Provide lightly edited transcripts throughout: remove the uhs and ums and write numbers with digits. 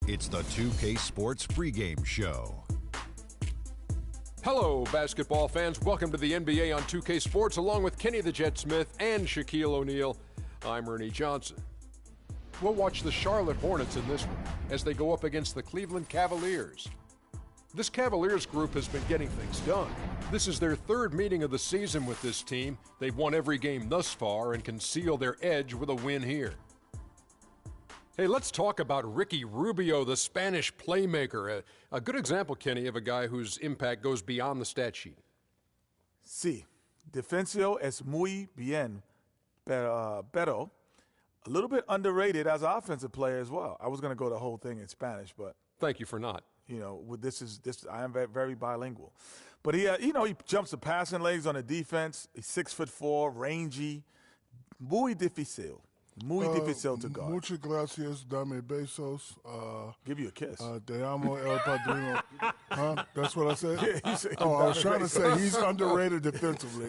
It's the 2K Sports pregame show. Hello, basketball fans. Welcome to the NBA on 2K Sports, along with Kenny the Jet Smith and Shaquille O'Neal. I'm Ernie Johnson. We'll watch the Charlotte Hornets in this one as they go up against the Cleveland Cavaliers. This Cavaliers group has been getting things done. This is their third meeting of the season with this team. They've won every game thus far and can seal their edge with a win here. Hey, let's talk about Ricky Rubio, the Spanish playmaker. A good example, Kenny, of a guy whose impact goes beyond the stat sheet. Sí, defensivo es muy bien, pero a little bit underrated as an offensive player as well. I was going to go the whole thing in Spanish, but thank you for not. You know, with this I am very bilingual. But he jumps the passing legs on the defense. He's 6'4", rangy, muy difícil. Muy difícil to guard. Muchas gracias, dame besos. Give you a kiss. Te amo, El Padrino. Huh? That's what I said? Yeah, said I was trying to say he's underrated defensively.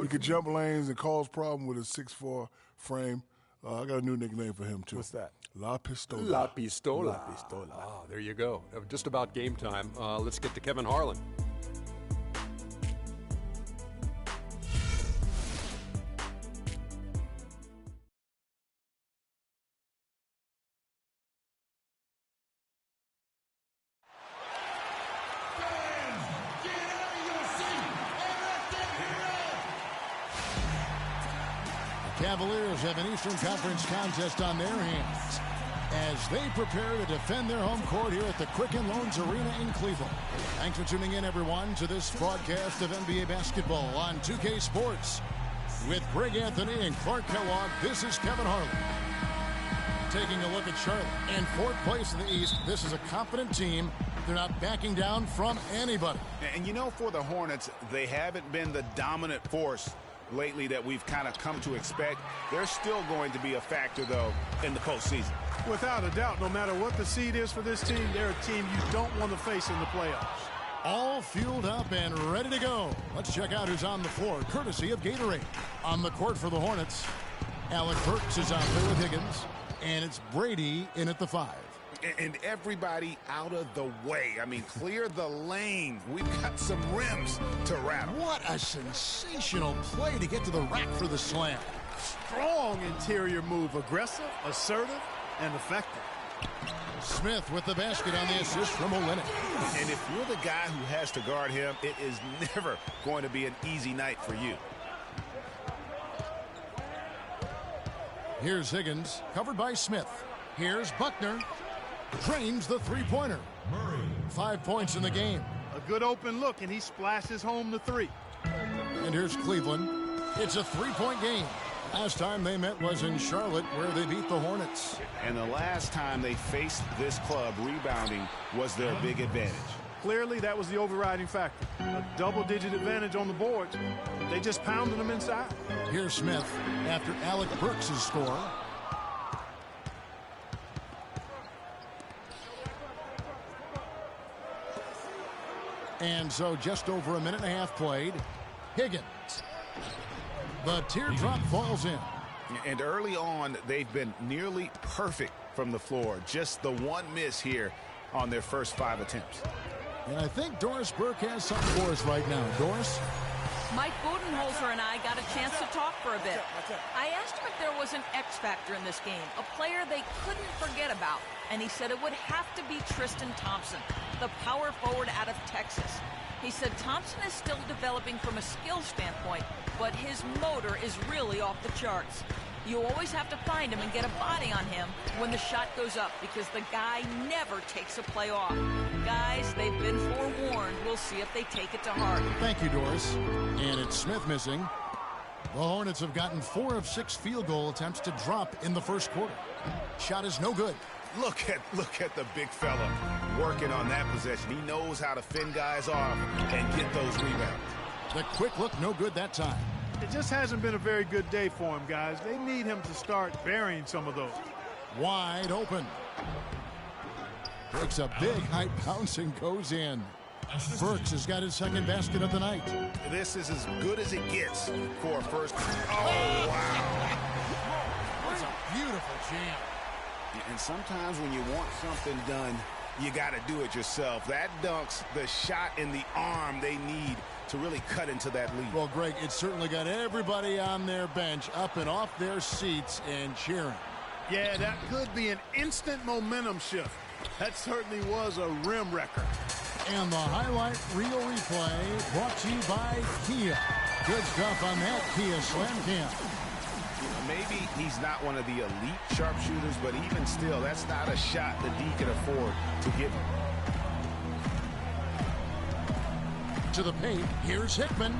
He can jump lanes and cause problems with his 6'4" frame. I got a new nickname for him, too. What's that? La Pistola. La Pistola. La Pistola. Ah, there you go. Just about game time. Let's get to Kevin Harlan. Cavaliers have an Eastern Conference contest on their hands as they prepare to defend their home court here at the Quicken Loans Arena in Cleveland. Thanks for tuning in, everyone, to this broadcast of NBA basketball on 2K Sports. With Greg Anthony and Clark Kellogg, this is Kevin Harlan. Taking a look at Charlotte. In fourth place in the East, this is a confident team. They're not backing down from anybody. And you know, for the Hornets, they haven't been the dominant force lately that we've kind of come to expect. They're still going to be a factor, though, in the postseason. Without a doubt, no matter what the seed is for this team, they're a team you don't want to face in the playoffs. All fueled up and ready to go. Let's check out who's on the floor, courtesy of Gatorade. On the court for the Hornets, Alec Burks is out there with Higgins, and it's Brady in at the 5. And everybody out of the way. I mean, clear the lane. We've got some rims to rattle. What a sensational play to get to the rack for the slam. Strong interior move. Aggressive, assertive, and effective. Smith with the basket on the assist from Olenek. And if you're the guy who has to guard him, it is never going to be an easy night for you. Here's Higgins, covered by Smith. Here's Buckner. Drains the three-pointer. 5 points in the game. A good open look, and he splashes home the 3. And here's Cleveland. It's a 3-point game. Last time they met was in Charlotte, where they beat the Hornets. And the last time they faced this club, rebounding was their big advantage. Clearly, that was the overriding factor. A double-digit advantage on the boards. They just pounded them inside. Here's Smith after Alec Burks' score. And so just over a minute and a half played. Higgins. The teardrop falls in. And early on, they've been nearly perfect from the floor. Just the one miss here on their first 5 attempts. And I think Doris Burke has something for us right now. Doris? Mike Budenholzer and I got a chance to talk for a bit. I asked him if there was an X factor in this game, a player they couldn't forget about, and he said it would have to be Tristan Thompson, the power forward out of Texas. He said Thompson is still developing from a skill standpoint, but his motor is really off the charts. You always have to find him and get a body on him when the shot goes up because the guy never takes a play off. Guys, they've been forewarned. We'll see if they take it to heart. Thank you, Doris. And it's Smith missing. The Hornets have gotten 4 of 6 field goal attempts to drop in the first quarter. Shot is no good. Look at the big fella working on that possession. He knows how to fend guys off and get those rebounds. The quick look, no good that time. It just hasn't been a very good day for him, guys. They need him to start burying some of those. Wide open. Breaks a big high bounce and goes in. Burks has got his second basket of the night. This is as good as it gets for a first. Oh, wow. That's a beautiful jam. And sometimes when you want something done, you got to do it yourself. That dunks the shot in the arm they need to really cut into that lead. Well, Greg, it certainly got everybody on their bench up and off their seats and cheering. Yeah, that could be an instant momentum shift. That certainly was a rim wrecker. And the highlight reel replay brought to you by Kia. Good stuff on that Kia Slam Cam. Maybe he's not one of the elite sharpshooters, but even still, that's not a shot the D can afford to give him. To the paint, here's Hickman.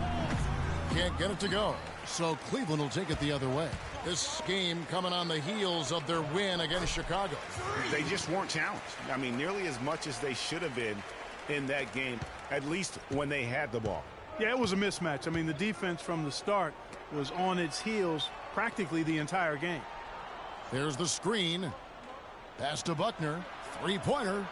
Can't get it to go. So Cleveland will take it the other way. This game coming on the heels of their win against Chicago. They just weren't challenged. I mean, nearly as much as they should have been in that game, at least when they had the ball. Yeah, it was a mismatch. I mean, the defense from the start was on its heels practically the entire game. There's the screen. Pass to Buckner. Three-pointer.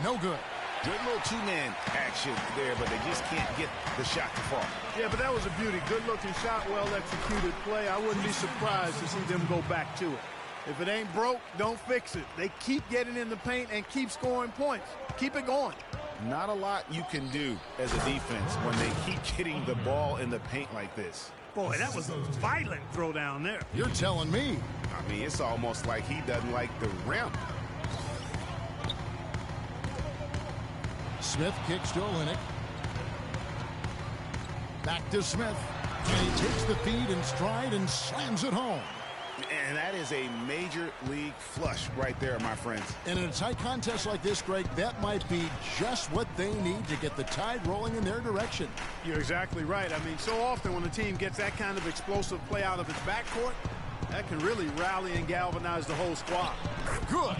No good. Good little two-man action there, but they just can't get the shot to fall. Yeah, but that was a beauty. Good-looking shot, well-executed play. I wouldn't be surprised to see them go back to it. If it ain't broke, don't fix it. They keep getting in the paint and keep scoring points. Keep it going. Not a lot you can do as a defense when they keep getting the ball in the paint like this. Boy, that was a violent throw down there. You're telling me. I mean, it's almost like he doesn't like the rim. Smith kicks to Olynyk. Back to Smith. And he takes the feed in stride and slams it home. And that is a major league flush right there, my friends. And in a tight contest like this, Greg, that might be just what they need to get the tide rolling in their direction. You're exactly right. I mean, so often when a team gets that kind of explosive play out of its backcourt, that can really rally and galvanize the whole squad. Good.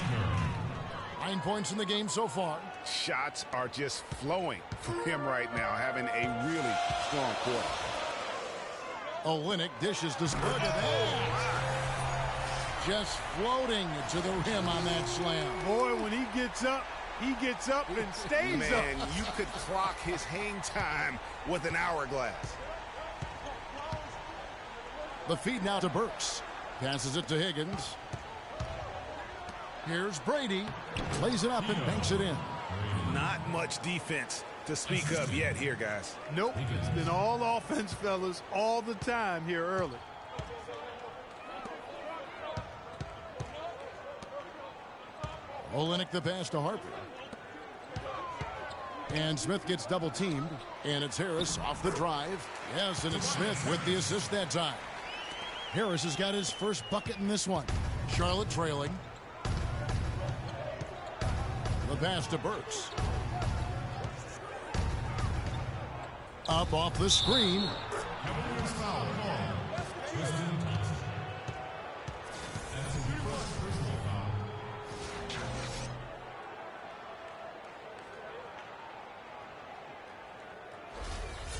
9 points in the game so far. Shots are just flowing for him right now, having a really strong quarter. Olynyk dishes to Smith. Look at that. Just floating to the rim on that slam. Boy, when he gets up and stays up. Man, you could clock his hang time with an hourglass. The feed now to Burks. Passes it to Higgins. Here's Brady. Plays it up and banks it in. Not much defense to speak of yet here, guys. Nope. It's been all offense, fellas, all the time here early. Olynyk the pass to Harper. And Smith gets double teamed. And it's Harris off the drive. Yes, and it's Smith with the assist that time. Harris has got his first bucket in this one. Charlotte trailing. The pass to Burks. Up off the screen.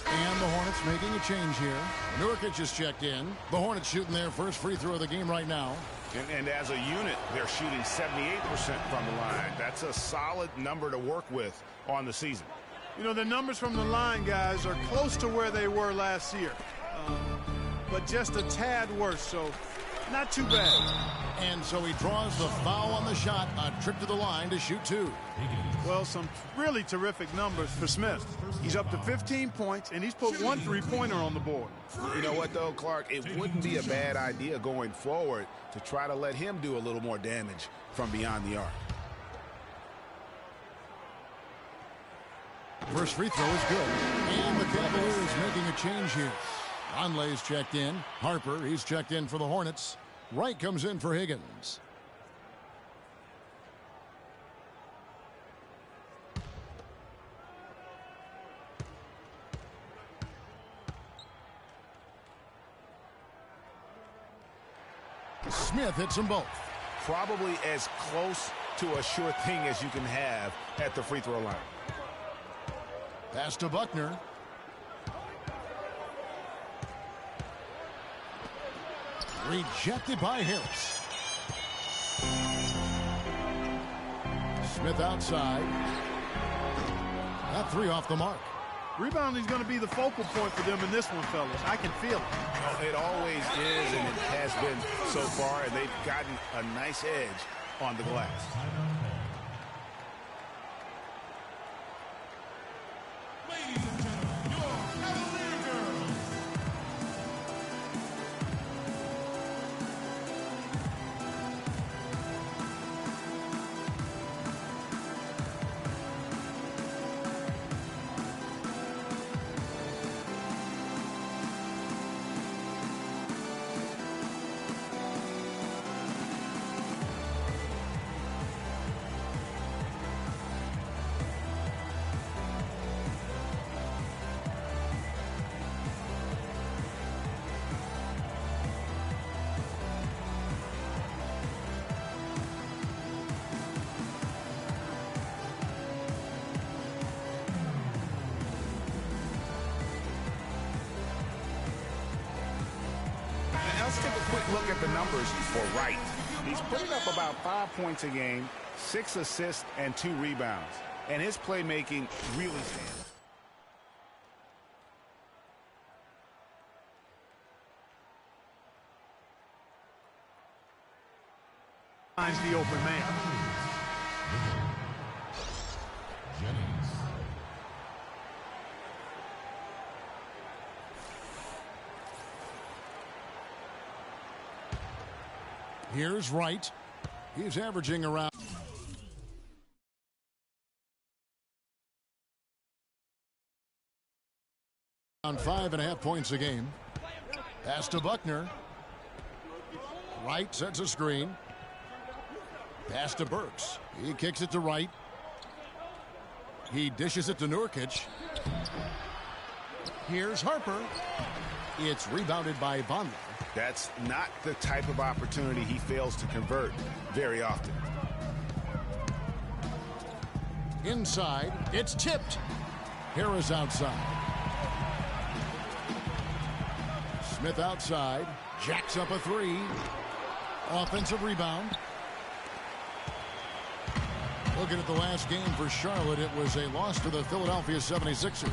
And the Hornets making a change here. Nurkic just checked in. The Hornets shooting their first free throw of the game right now. And as a unit, they're shooting 78% from the line. That's a solid number to work with on the season. You know, the numbers from the line, guys, are close to where they were last year. But just a tad worse, so not too bad. And so he draws the foul on the shot. A trip to the line to shoot two. Well, some really terrific numbers for Smith. He's up to 15 points, and he's put one three-pointer on the board. You know what, though, Clark? It wouldn't be a bad idea going forward to try to let him do a little more damage from beyond the arc. First free throw is good. And the Cavaliers making a change here. Conley's checked in. Harper, he's checked in for the Hornets. Wright comes in for Higgins. Smith hits them both. Probably as close to a sure thing as you can have at the free throw line. Pass to Buckner. Rejected by Harris. Smith outside. That three off the mark. Rebounding is going to be the focal point for them in this one, fellas. I can feel it. Oh, it always is, and it has been so far, and they've gotten a nice edge on the glass. Let's take a quick look at the numbers for Wright. He's putting up about 5 points a game, 6 assists, and 2 rebounds. And his playmaking really stands. Finds the open man. Here's Wright. He's averaging around 5.5 points a game. Pass to Buckner. Wright sets a screen. Pass to Burks. He kicks it to Wright. He dishes it to Nurkic. Here's Harper. It's rebounded by Vonleh. That's not the type of opportunity he fails to convert very often. Inside, it's tipped. Harris outside. Smith outside, jacks up a 3. Offensive rebound. Looking at the last game for Charlotte, it was a loss to the Philadelphia 76ers.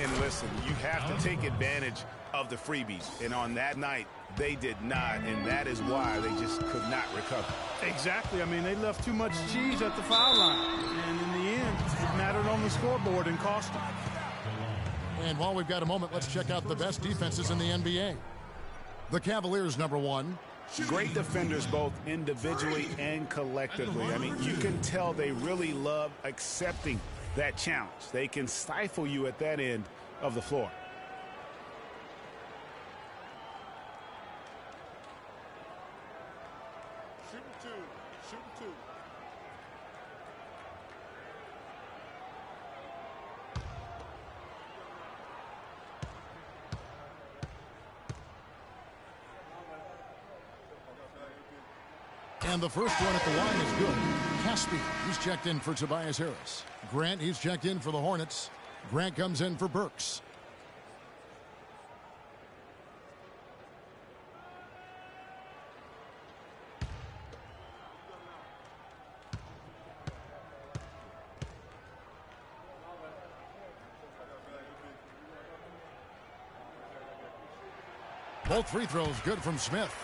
And listen, you have to take advantage of the freebies. And on that night, they did not, and that is why they just could not recover. Exactly. I mean, they left too much cheese at the foul line. And in the end, it mattered on the scoreboard and cost them. And while we've got a moment, let's check out the best defenses in the NBA. The Cavaliers, number 1. Great defenders both individually and collectively. I mean, you can tell they really love accepting that challenge. They can stifle you at that end of the floor. And the first one at the line is good. Caspi, he's checked in for Tobias Harris. Grant, he's checked in for the Hornets. Grant comes in for Burks. Both free throws good from Smith.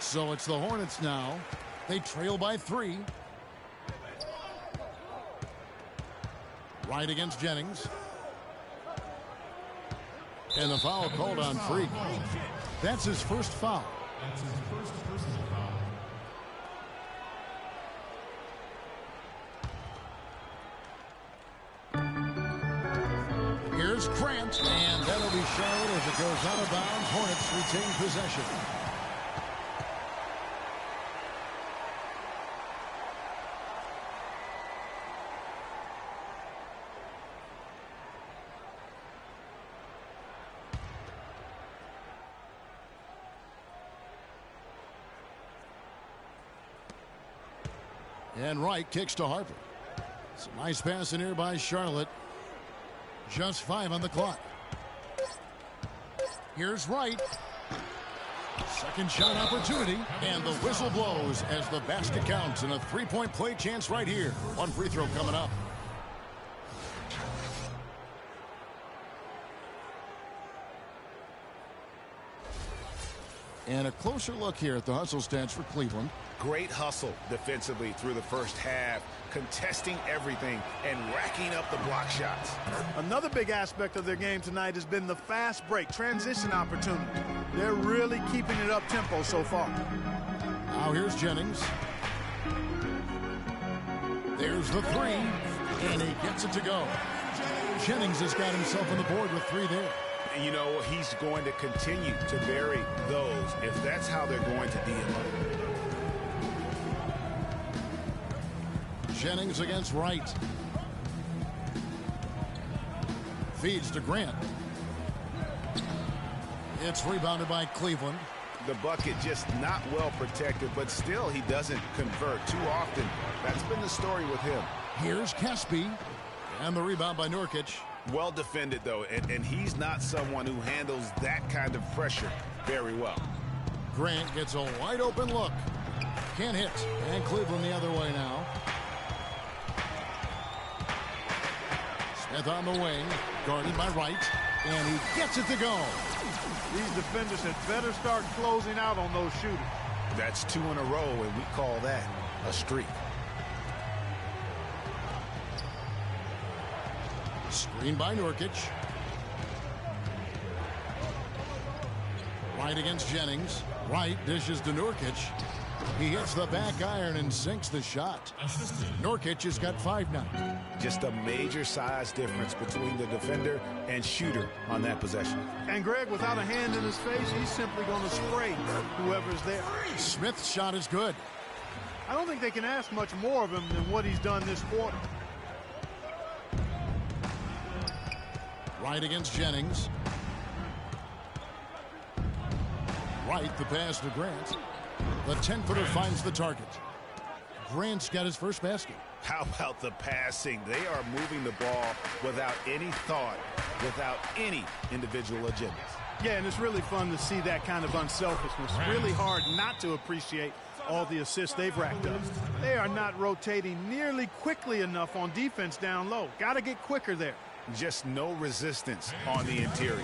So it's the Hornets now. They trail by 3. Right against Jennings. And the foul called on Freak. That's his first foul. Here's Grant, and that'll be Charlotte as it goes out of bounds. Hornets retain possession. And Wright kicks to Harper. It's a nice pass in here by Charlotte. Just 5 on the clock. Here's Wright. Second shot opportunity. And the whistle blows as the basket counts. And a 3-point play chance right here. One free throw coming up. And a closer look here at the hustle stats for Cleveland. Great hustle defensively through the first half, contesting everything and racking up the block shots. Another big aspect of their game tonight has been the fast break, transition opportunity. They're really keeping it up tempo so far. Now here's Jennings. There's the three, and he gets it to go. Jennings has got himself on the board with 3 there. You know, he's going to continue to vary those if that's how they're going to deal. Jennings against Wright. Feeds to Grant. It's rebounded by Cleveland. The bucket just not well protected, but still he doesn't convert too often. That's been the story with him. Here's Caspi, and the rebound by Nurkic. Well defended, though, and he's not someone who handles that kind of pressure very well. Grant gets a wide open look. Can't hit, and Cleveland the other way now. Smith on the wing, guarded by Wright, and he gets it to go. These defenders had better start closing out on those shooters. That's 2 in a row, and we call that a streak. Screen by Nurkic. Wright against Jennings. Wright dishes to Nurkic. He hits the back iron and sinks the shot. Nurkic has got 5 now. Just a major size difference between the defender and shooter on that possession. And Greg, without a hand in his face, he's simply going to spray whoever's there. Smith's shot is good. I don't think they can ask much more of him than what he's done this quarter. Wright against Jennings. Wright, the pass to Grant. The 10-footer finds the target. Grant's got his first basket. How about the passing? They are moving the ball without any thought, without any individual agendas. Yeah, and it's really fun to see that kind of unselfishness. Really hard not to appreciate all the assists they've racked up. They are not rotating nearly quickly enough on defense down low. Got to get quicker there. Just no resistance on the interior.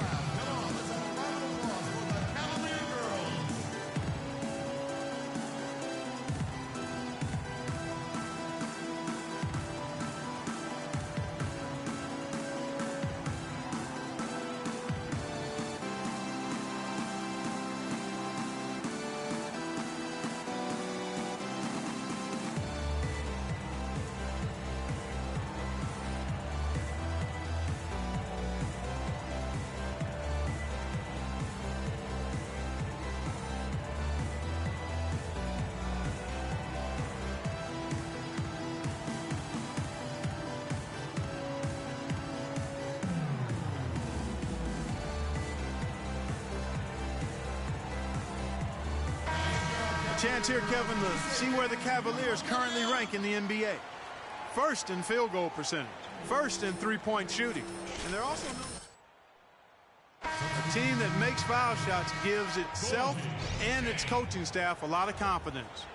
Chance here, Kevin, to see where the Cavaliers currently rank in the NBA. First in field goal percentage, first in three-point shooting, and they're also a team that makes foul shots, gives itself and its coaching staff a lot of confidence.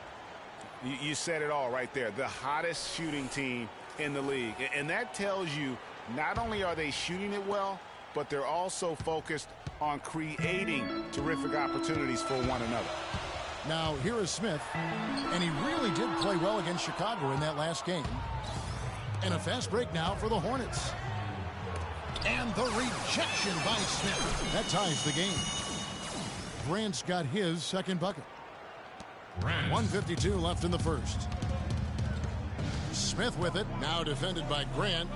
You said it all right there. The hottest shooting team in the league, and that tells you not only are they shooting it well, but they're also focused on creating terrific opportunities for one another. Now, here is Smith, and he really did play well against Chicago in that last game. And a fast break now for the Hornets. And the rejection by Smith. That ties the game. Grant's got his second bucket. 1:52 left in the first. Smith with it, now defended by Grant.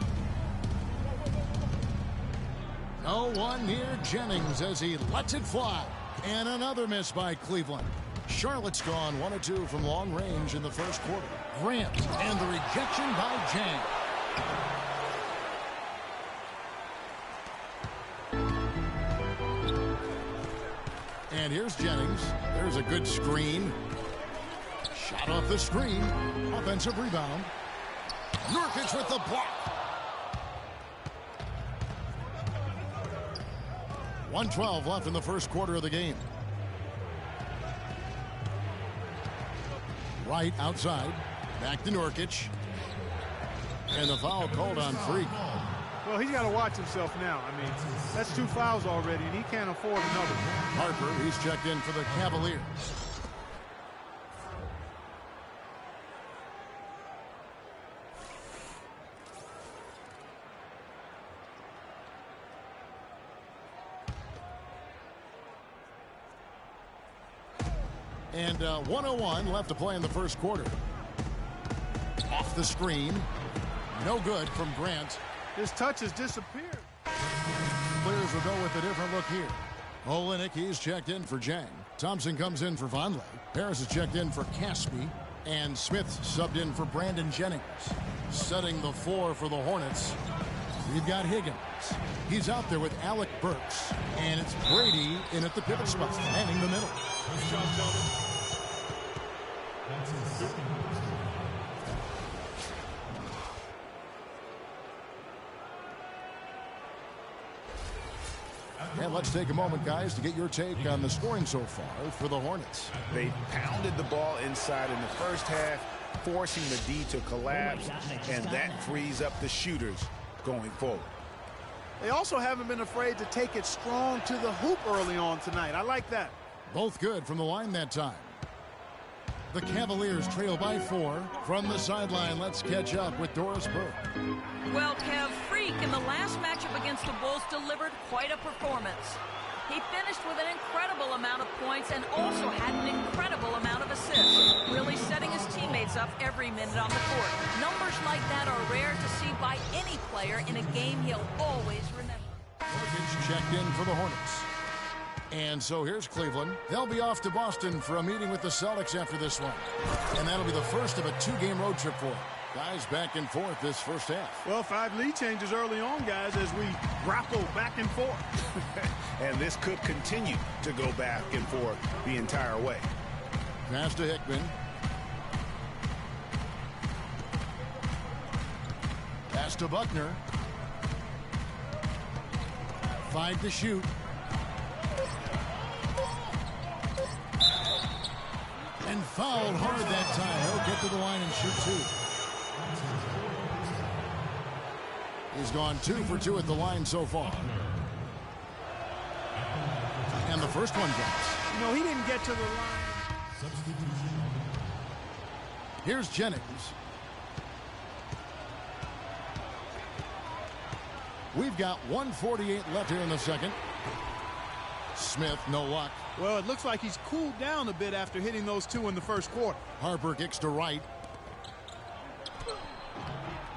No one near Jennings as he lets it fly. And another miss by Cleveland. Charlotte's gone 1 of 2 from long range in the first quarter. Grant and the rejection by Jang. And here's Jennings. There's a good screen. Shot off the screen. Offensive rebound. Nurkic with the block. 1:12 left in the first quarter of the game. Right outside. Back to Nurkic. And the foul called on Freak. Well, he's got to watch himself now. I mean, that's 2 fouls already, and he can't afford another. Harper, he's checked in for the Cavaliers. And 1:01 left to play in the first quarter. Off the screen. No good from Grant. His touch has disappeared. Players will go with a different look here. Olenek, he's checked in for Jang. Thompson comes in for Vonleh. Harris is checked in for Caspi. And Smith subbed in for Brandon Jennings. Setting the floor for the Hornets, we've got Higgins. He's out there with Alec Burks. And it's Brady in at the pivot spot, manning the middle. And let's take a moment, guys, to get your take on the scoring so far for the Hornets. They pounded the ball inside in the first half, forcing the D to collapse, and that frees up the shooters going forward. They also haven't been afraid to take it strong to the hoop early on tonight. I like that. Both good from the line that time. The Cavaliers trail by 4. From the sideline, let's catch up with Doris Burke. Well, Kev, Freak in the last matchup against the Bulls delivered quite a performance. He finished with an incredible amount of points and also had an incredible amount of assists, really setting his teammates up every minute on the court. Numbers like that are rare to see by any player in a game he'll always remember. Morgan's checked in for the Hornets. And so here's Cleveland. They'll be off to Boston for a meeting with the Celtics after this one. And that'll be the first of a 2-game road trip for them. Guys back and forth this first half. Well, 5 lead changes early on, guys, as we grapple back and forth. And this could continue to go back and forth the entire way. Pass to Hickman. Pass to Buckner. 5 to shoot. And fouled hard that time. He'll get to the line and shoot 2. He's gone 2 for 2 at the line so far. And the first one drops. You know, he didn't get to the line. Here's Jennings. We've got 1:48 left here in the second. Smith, no luck. Well, it looks like he's cooled down a bit after hitting those 2 in the first quarter. Harper kicks to right.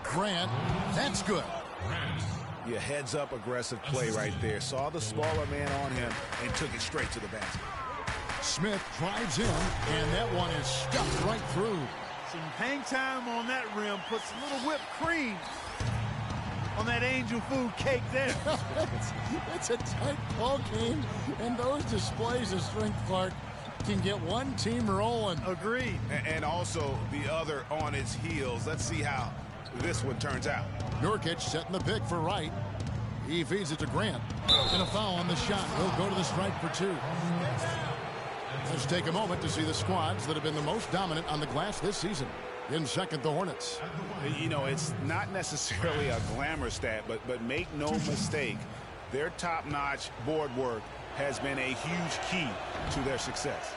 Grant, that's good. Your heads-up aggressive play right there. Saw the smaller man on him and took it straight to the basket. Smith drives in, and that one is stuffed right through. Some hang time on that rim puts a little whipped cream on that angel food cake there. It's a tight ball game, and those displays of strength, Clark, can get one team rolling. Agreed. And also the other on its heels. Let's see how this one turns out. Nurkic setting the pick for Wright. He feeds it to Grant. And a foul on the shot. He'll go to the stripe for 2. Let's take a moment to see the squads that have been the most dominant on the glass this season. In second, the Hornets. You know, it's not necessarily a glamour stat, but make no mistake, their top-notch board work has been a huge key to their success.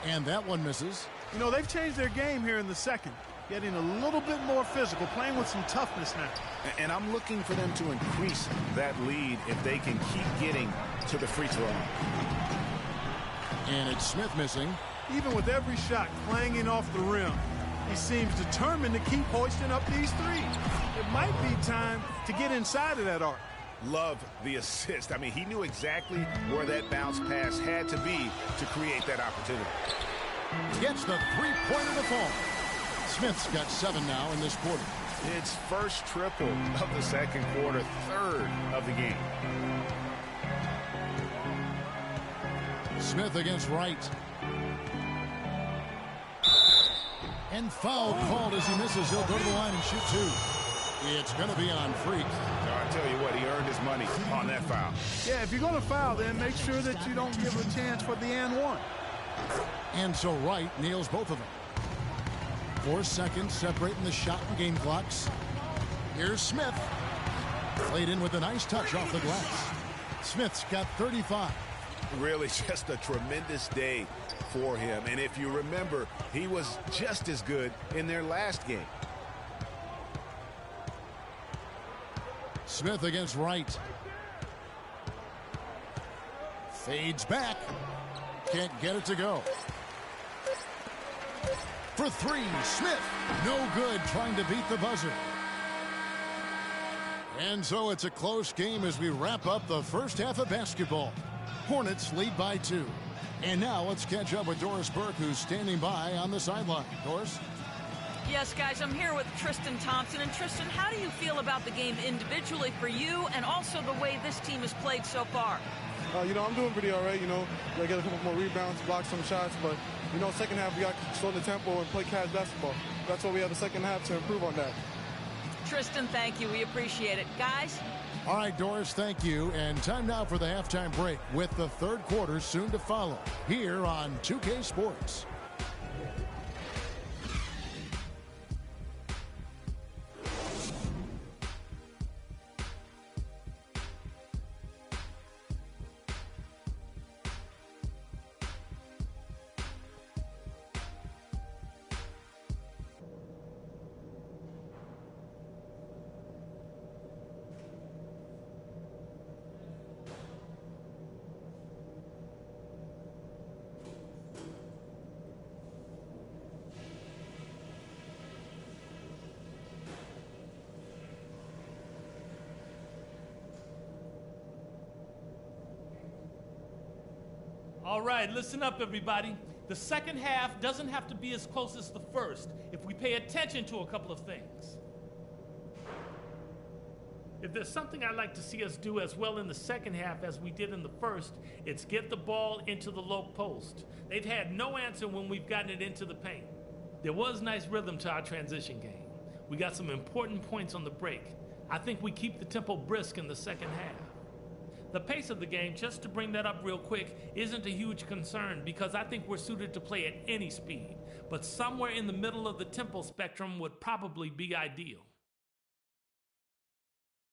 And that one misses. You know, they've changed their game here in the second, getting a little bit more physical, playing with some toughness now. And I'm looking for them to increase that lead if they can keep getting to the free throw line. And it's Smith missing. Even with every shot clanging off the rim, he seems determined to keep hoisting up these threes. It might be time to get inside of that arc. Love the assist. I mean, he knew exactly where that bounce pass had to be to create that opportunity. Gets the three-pointer to fall. Smith's got 7 now in this quarter. It's first triple of the second quarter, 3rd of the game. Smith against Wright. And foul called as he misses. He'll go to the line and shoot 2. It's going to be on Freak. I'll tell you what, he earned his money on that foul. Yeah, if you're going to foul, then make sure that you don't give a chance for the and one. And so Wright nails both of them. 4 seconds separating the shot and game clocks. Here's Smith. Played in with a nice touch off the glass. Smith's got 35. Really just a tremendous day for him. And if you remember, he was just as good in their last game. Smith against Wright. Fades back. Can't get it to go. For three, Smith. No good, trying to beat the buzzer. And so it's a close game as we wrap up the first half of basketball. Hornets lead by 2. And now let's catch up with Doris Burke, who's standing by on the sideline. Doris? Yes, guys, I'm here with Tristan Thompson. And Tristan, how do you feel about the game individually for you and also the way this team has played so far? I'm doing pretty all right. I get a couple more rebounds, block some shots. But, second half, we got to slow the tempo and play cash basketball. That's what we have the second half to improve on that. Tristan, thank you. We appreciate it. Guys? All right, Doris, thank you. And time now for the halftime break with the third quarter soon to follow here on 2K Sports. All right, listen up, everybody. The second half doesn't have to be as close as the first if we pay attention to a couple of things. If there's something I'd like to see us do as well in the second half as we did in the first, it's get the ball into the low post. They've had no answer when we've gotten it into the paint. There was nice rhythm to our transition game. We got some important points on the break. I think we keep the tempo brisk in the second half. The pace of the game, just to bring that up real quick, isn't a huge concern because I think we're suited to play at any speed. But somewhere in the middle of the tempo spectrum would probably be ideal.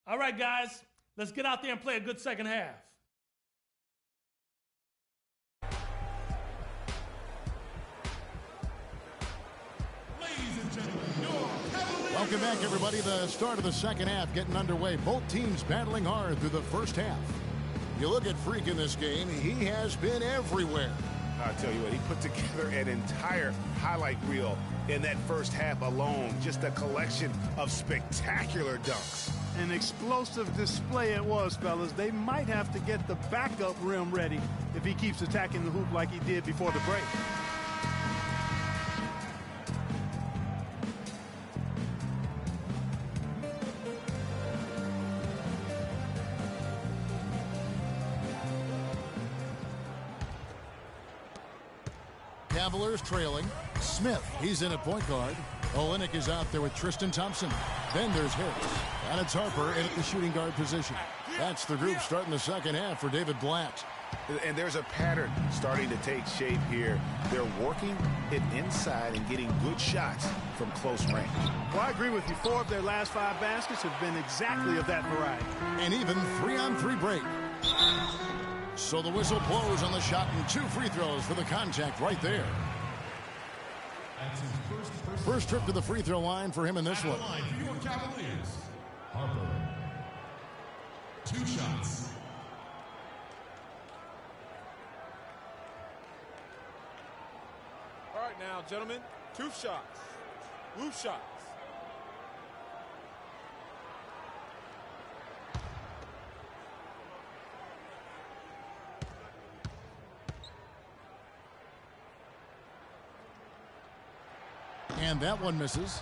All right, guys, let's get out there and play a good second half. Ladies and gentlemen, welcome back, everybody. The start of the second half getting underway. Both teams battling hard through the first half. You look at Freak in this game, he has been everywhere. I'll tell you what, he put together an entire highlight reel in that first half alone. Just a collection of spectacular dunks. An explosive display it was, fellas. They might have to get the backup rim ready if he keeps attacking the hoop like he did before the break. Cavaliers trailing. Smith, he's in at point guard. Olynyk is out there with Tristan Thompson. Then there's Harris. And it's Harper in at the shooting guard position. That's the group starting the second half for David Blatt. And there's a pattern starting to take shape here. They're working it inside and getting good shots from close range. Well, I agree with you. 4 of their last 5 baskets have been exactly of that variety. And even 3-on-3 break. So the whistle blows on the shot and 2 free throws for the contact right there. First trip to the free throw line for him in this one. For your Cavaliers, Harper. 2 shots. All right now, gentlemen, 2 shots. Loop shots. And that one misses.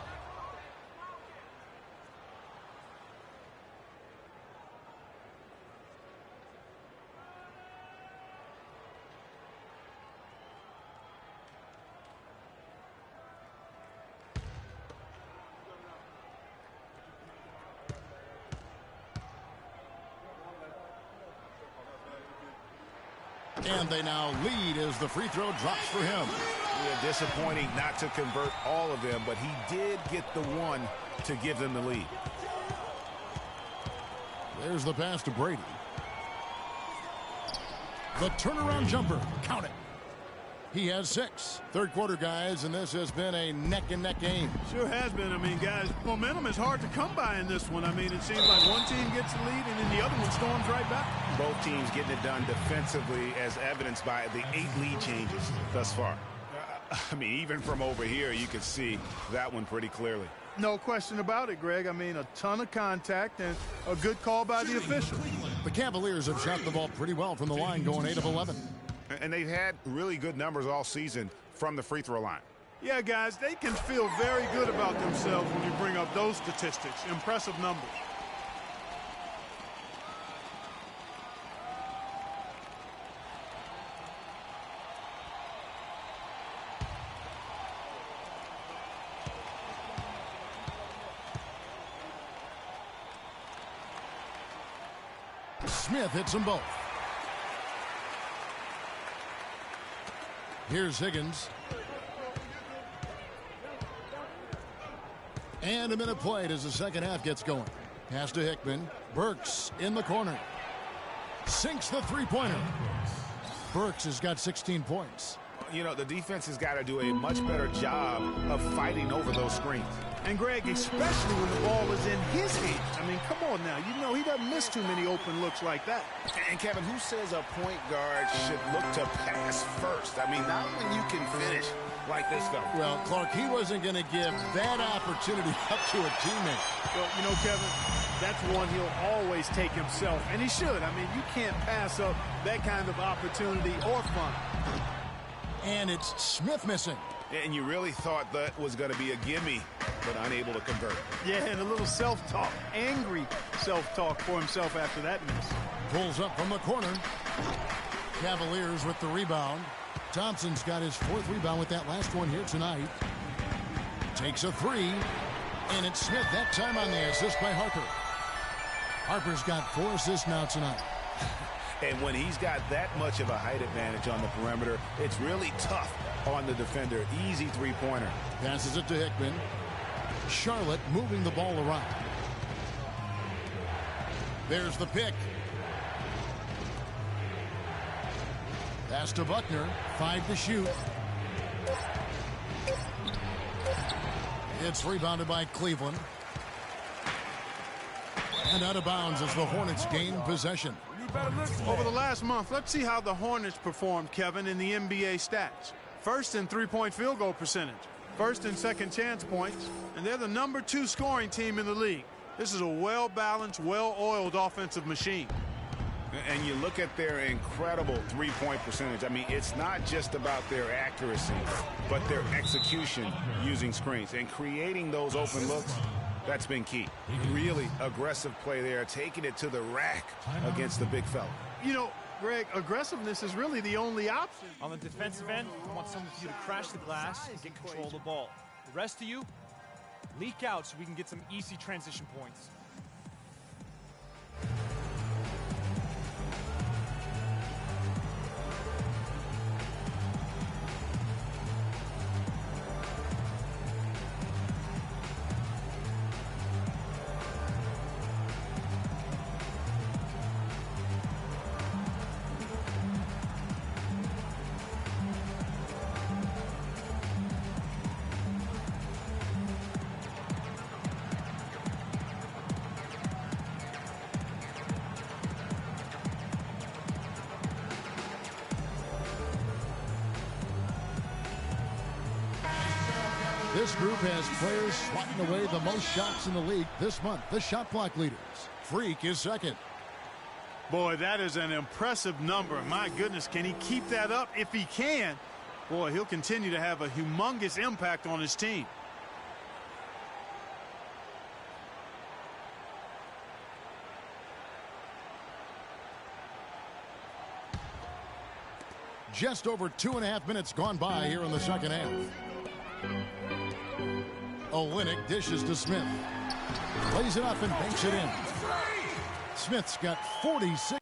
And they now lead as the free throw drops for him. Yeah, disappointing not to convert all of them, but he did get the one to give them the lead. There's the pass to Brady. The turnaround jumper. Count it. He has 6. Third quarter, guys, and this has been a neck-and-neck game. Sure has been. I mean, guys, momentum is hard to come by in this one. I mean, it seems like one team gets the lead and then the other one storms right back. Both teams getting it done defensively, as evidenced by the 8 lead changes thus far. I mean, even from over here, you could see that one pretty clearly. No question about it, Greg. I mean, a ton of contact and a good call by the official. The Cavaliers have shot the ball pretty well from the line, going 8 of 11. And they've had really good numbers all season from the free throw line. Yeah, guys, they can feel very good about themselves when you bring up those statistics. Impressive numbers. Smith hits them both. Here's Higgins. And a minute played as the second half gets going. Pass to Hickman. Burks in the corner. Sinks the three-pointer. Burks has got 16 points. You know, the defense has got to do a much better job of fighting over those screens. And, Greg, especially when the ball is in his hands. I mean, come on now. You know he doesn't miss too many open looks like that. And, Kevin, who says a point guard should look to pass first? I mean, not when you can finish like this, though. Well, Clark, he wasn't going to give that opportunity up to a teammate. Well, you know, Kevin, that's one he'll always take himself. And he should. I mean, you can't pass up that kind of opportunity or fun. And it's Smith missing. And you really thought that was going to be a gimme, but unable to convert. Yeah, and a little self-talk, angry self-talk for himself after that miss. Pulls up from the corner. Cavaliers with the rebound. Thompson's got his 4th rebound with that last one here tonight. Takes a 3. And it's Smith that time on the assist by Harper. Harper's got 4 assists now tonight. And when he's got that much of a height advantage on the perimeter, it's really tough on the defender. Easy three-pointer. Passes it to Hickman. Charlotte moving the ball around. There's the pick. Pass to Buckner. 5 to shoot. It's rebounded by Cleveland. And out of bounds as the Hornets gain possession. Over the last month, let's see how the Hornets performed, Kevin, in the NBA stats. First in three-point field goal percentage. First in second chance points. And they're the number 2 scoring team in the league. This is a well-balanced, well-oiled offensive machine. And you look at their incredible three-point percentage. I mean, it's not just about their accuracy, but their execution using screens and creating those open looks. That's been key. Really aggressive play there, taking it to the rack against the big fella. You know, Greg, aggressiveness is really the only option. On the defensive end, I want some of you to crash the glass and get control of the ball. The rest of you, leak out so we can get some easy transition points. This group has players swatting away the most shots in the league this month. The shot block leaders. Freak is second. Boy, that is an impressive number. My goodness, can he keep that up? If he can, boy, he'll continue to have a humongous impact on his team. Just over 2.5 minutes gone by here in the second half. Olynyk dishes to Smith. Lays it up and banks it in. Smith's got 46.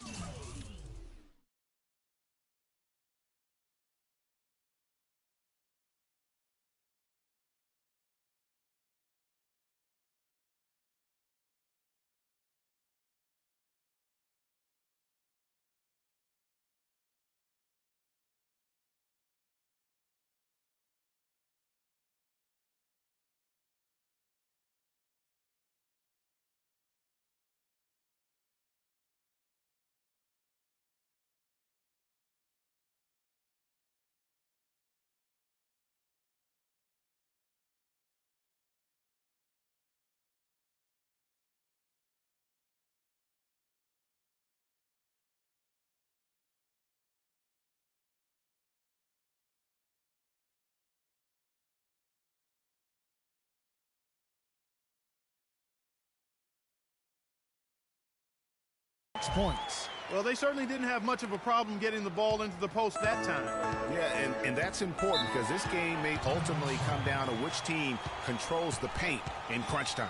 6 points. Well, they certainly didn't have much of a problem getting the ball into the post that time. Yeah, and that's important because this game may ultimately come down to which team controls the paint in crunch time.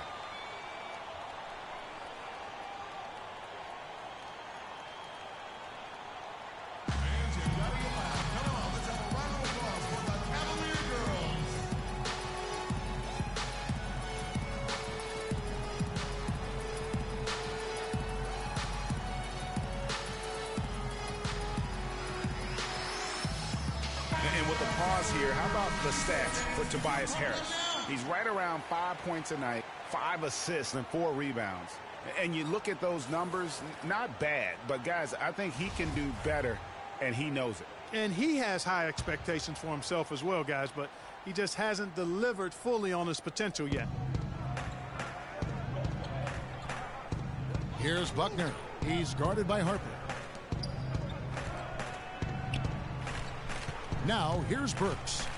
And with the pause here, how about the stats for Tobias Harris? He's right around 5 points a night, 5 assists, and 4 rebounds. And you look at those numbers, not bad, but guys, I think he can do better, and he knows it. And he has high expectations for himself as well, guys, but he just hasn't delivered fully on his potential yet. Here's Buckner. He's guarded by Harper. Now, here's Burks.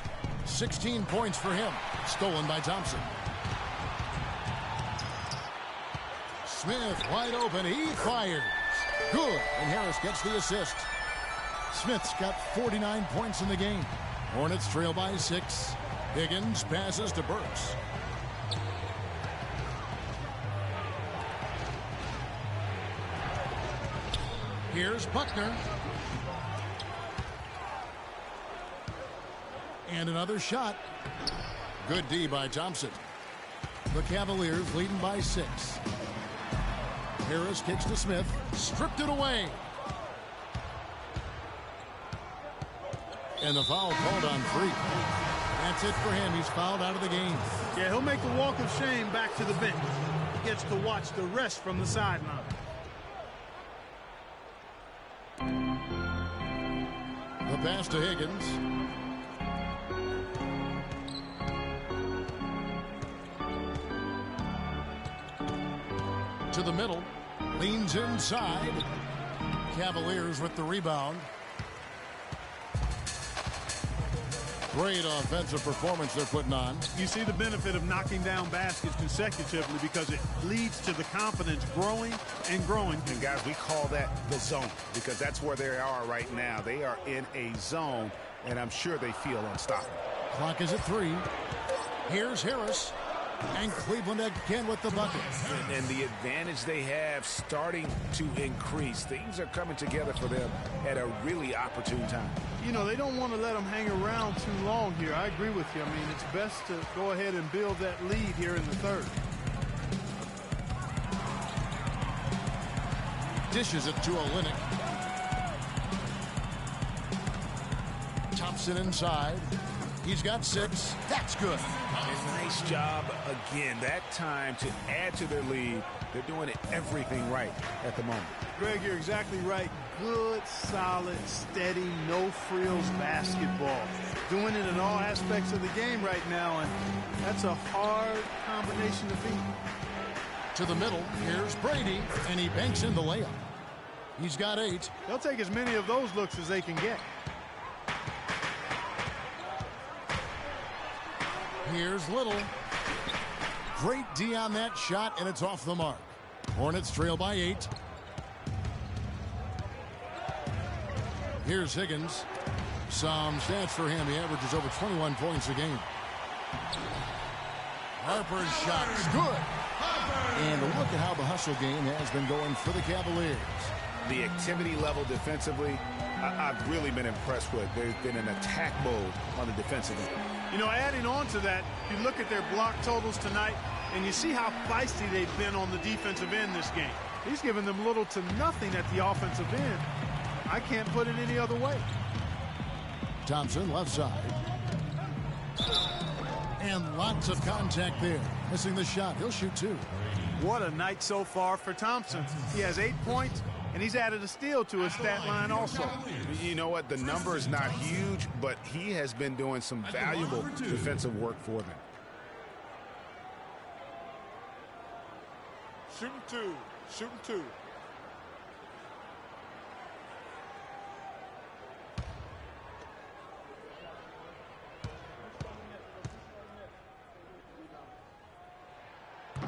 16 points for him. Stolen by Thompson. Smith wide open. He fires. Good. And Harris gets the assist. Smith's got 49 points in the game. Hornets trail by 6. Higgins passes to Burks. Here's Buckner. And another shot. Good D by Thompson. The Cavaliers leading by 6. Harris kicks to Smith. Stripped it away. And the foul called on Freak. That's it for him. He's fouled out of the game. Yeah, he'll make the walk of shame back to the bench. He gets to watch the rest from the sideline. The pass to Higgins. To the middle. Leans inside. Cavaliers with the rebound. Great offensive performance they're putting on. You see the benefit of knocking down baskets consecutively because it leads to the confidence growing and growing. And guys, we call that the zone because that's where they are right now. They are in a zone, and I'm sure they feel unstoppable. Clock is at 3. Here's Harris. And Cleveland again with the bucket. And the advantage they have starting to increase. Things are coming together for them at a really opportune time. You know, they don't want to let them hang around too long here. I agree with you. I mean, it's best to go ahead and build that lead here in the third. Dishes it to Olynyk. Thompson inside. He's got 6. That's good. And nice job again. That time to add to their lead. They're doing everything right at the moment. Greg, you're exactly right. Good, solid, steady, no-frills basketball. Doing it in all aspects of the game right now, and that's a hard combination to beat. To the middle, here's Brady, and he banks in the layup. He's got 8. They'll take as many of those looks as they can get. Here's Little. Great D on that shot, and it's off the mark. Hornets trail by 8. Here's Higgins. Some stats for him. He averages over 21 points a game. Harper's shot is good. And look at how the hustle game has been going for the Cavaliers. The activity level defensively, I've really been impressed with. There's been an attack mode on the defensive end. You know, adding on to that, you look at their block totals tonight, and you see how feisty they've been on the defensive end this game. He's given them little to nothing at the offensive end. I can't put it any other way. Thompson left side. And lots of contact there. Missing the shot. He'll shoot 2. What a night so far for Thompson. He has 8 points, and he's added a steal to his stat line also. You know what? The number is not huge, but he has been doing some valuable defensive work for them. Shooting 2. Shooting 2.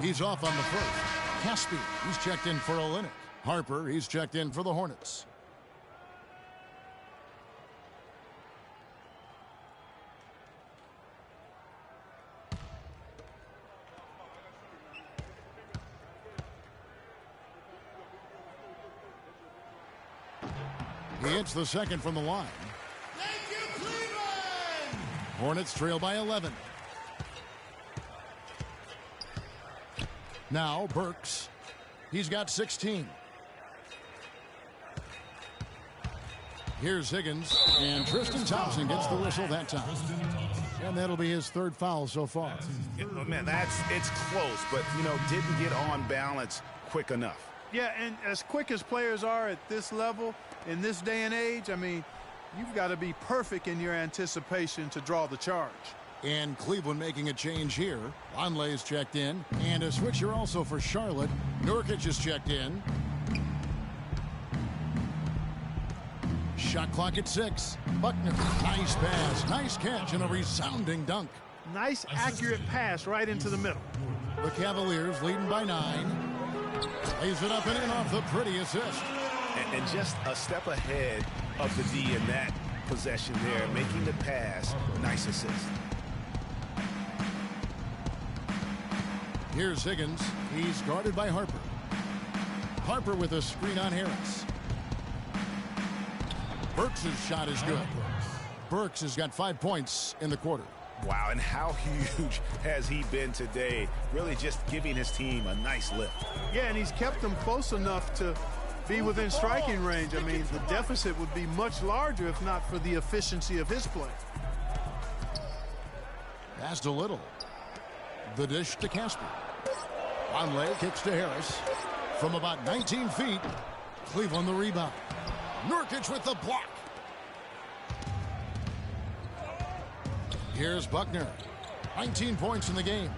He's off on the first. Caspi, he's checked in for Olynyk. Harper, he's checked in for the Hornets. He hits the second from the line. Thank you, Cleveland! Hornets trail by 11. Now Burks. He's got 16. Here's Higgins, and Tristan Thompson gets the whistle that time. And that'll be his third foul so far. Man, it's close, but, didn't get on balance quick enough. Yeah, and as quick as players are at this level, in this day and age, I mean, you've got to be perfect in your anticipation to draw the charge. And Cleveland making a change here. Onley's checked in, and a switcher also for Charlotte. Nurkic is checked in. Shot clock at 6. Buckner, nice pass, nice catch, and a resounding dunk. Nice, accurate pass right into the middle. The Cavaliers leading by 9. Lays it up and in off the pretty assist. And just a step ahead of the D in that possession there, making the pass. Nice assist. Here's Higgins. He's guarded by Harper. Harper with a screen on Harris. Burks' shot is good. Burks has got 5 points in the quarter. Wow, and how huge has he been today? Really just giving his team a nice lift. Yeah, and he's kept them close enough to be within striking range. I mean, the deficit would be much larger if not for the efficiency of his play. Passed a little. The dish to Casper. Onley kicks to Harris. From about 19 feet, Cleveland the rebound. Nurkic with the block. Here's Buckner. 19 points in the game.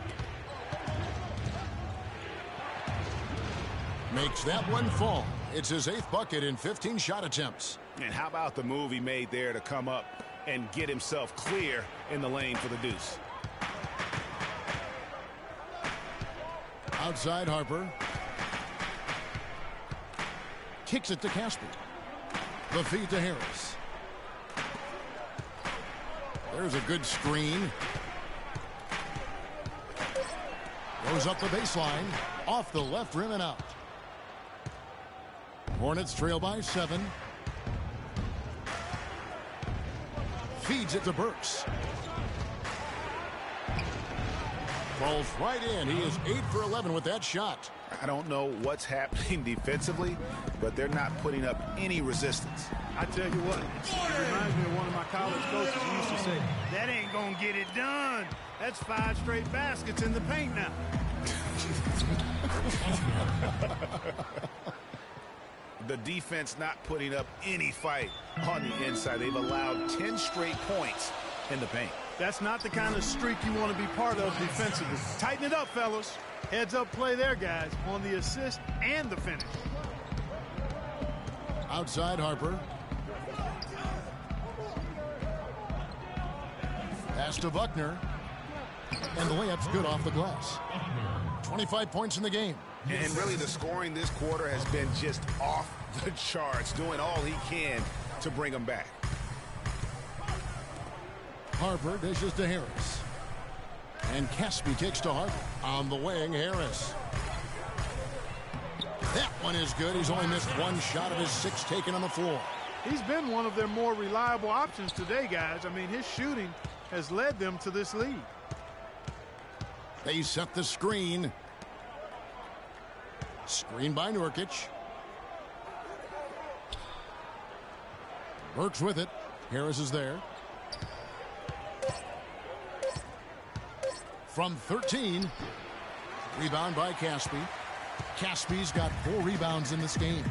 Makes that one fall. It's his 8th bucket in 15 shot attempts. And how about the move he made there to come up and get himself clear in the lane for the deuce? Outside Harper. Kicks it to Casper. The feed to Harris. There's a good screen. Goes up the baseline. Off the left rim and out. Hornets trail by 7. Feeds it to Burks. Falls right in. He is 8 for 11 with that shot. I don't know what's happening defensively, but they're not putting up any resistance. I tell you what, it reminds me of one of my college coaches who used to say, that ain't going to get it done. That's 5 straight baskets in the paint now. The defense not putting up any fight on the inside. They've allowed 10 straight points in the paint. That's not the kind of streak you want to be part of defensively. Tighten it up, fellas. Heads up play there, guys, on the assist and the finish. Outside Harper. Pass to Buckner. And the layup's good off the glass. 25 points in the game. And really the scoring this quarter has been just off the charts, doing all he can to bring them back. Harper dishes to Harris. And Caspi kicks to Harper. On the wing, Harris. That one is good. He's only missed 1 shot of his 6 taken on the floor. He's been one of their more reliable options today, guys. I mean, his shooting has led them to this lead. They set the screen. Screen by Nurkic. Burks with it. Harris is there. From 13. Rebound by Caspi. Caspi's got 4 rebounds in this game.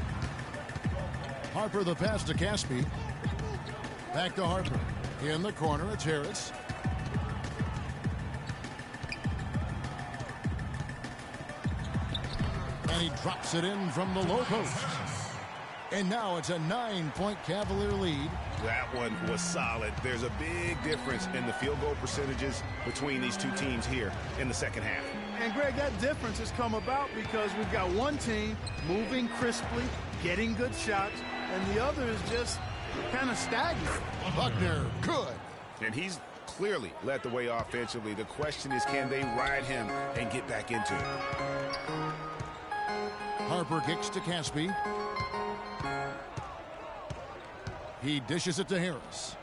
Harper the pass to Caspi. Back to Harper. In the corner, it's Harris. And he drops it in from the low post. And now it's a 9-point Cavalier lead. That one was solid. There's a big difference in the field goal percentages between these two teams here in the second half. And, Greg, that difference has come about because we've got one team moving crisply, getting good shots, and the other is just kind of stagnant. Buckner, good. And he's clearly led the way offensively. The question is, can they ride him and get back into it? Harper kicks to Caspi. He dishes it to Harris.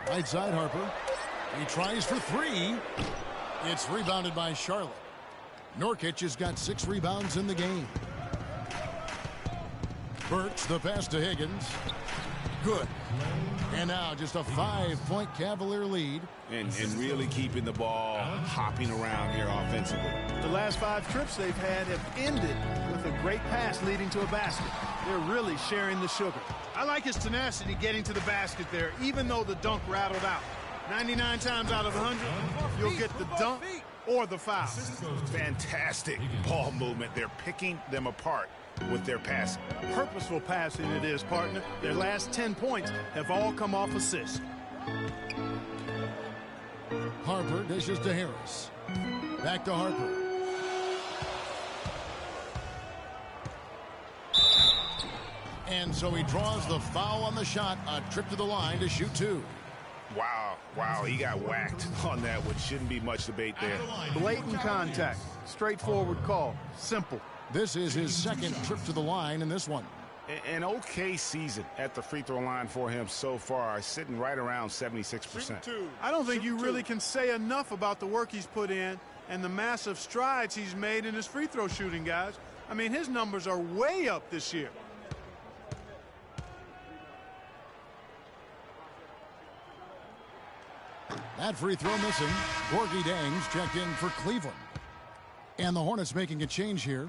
Right side, Harper. He tries for three. It's rebounded by Charlotte. Nurkic has got 6 rebounds in the game. Birch, the pass to Higgins. Good. And now just a 5-point Cavalier lead. And really keeping the ball hopping around here offensively. The last 5 trips they've had have ended with a great pass leading to a basket. They're really sharing the sugar. I like his tenacity getting to the basket there, even though the dunk rattled out. 99 times out of 100, you'll get the dunk or the foul. Fantastic ball movement. They're picking them apart with their passing. Purposeful passing it is, partner. Their last 10 points have all come off assists. Harper dishes to Harris. Back to Harper. And so he draws the foul on the shot. A trip to the line to shoot 2. Wow, he got whacked on that, which shouldn't be much debate there. Blatant contact. Straightforward call. Simple. This is his second trip to the line in this one. An okay season at the free throw line for him so far, sitting right around 76%. I don't think you really can say enough about the work he's put in and the massive strides he's made in his free throw shooting, guys. I mean, his numbers are way up this year. That free throw missing. Gorgie Dangs checked in for Cleveland. And the Hornets making a change here.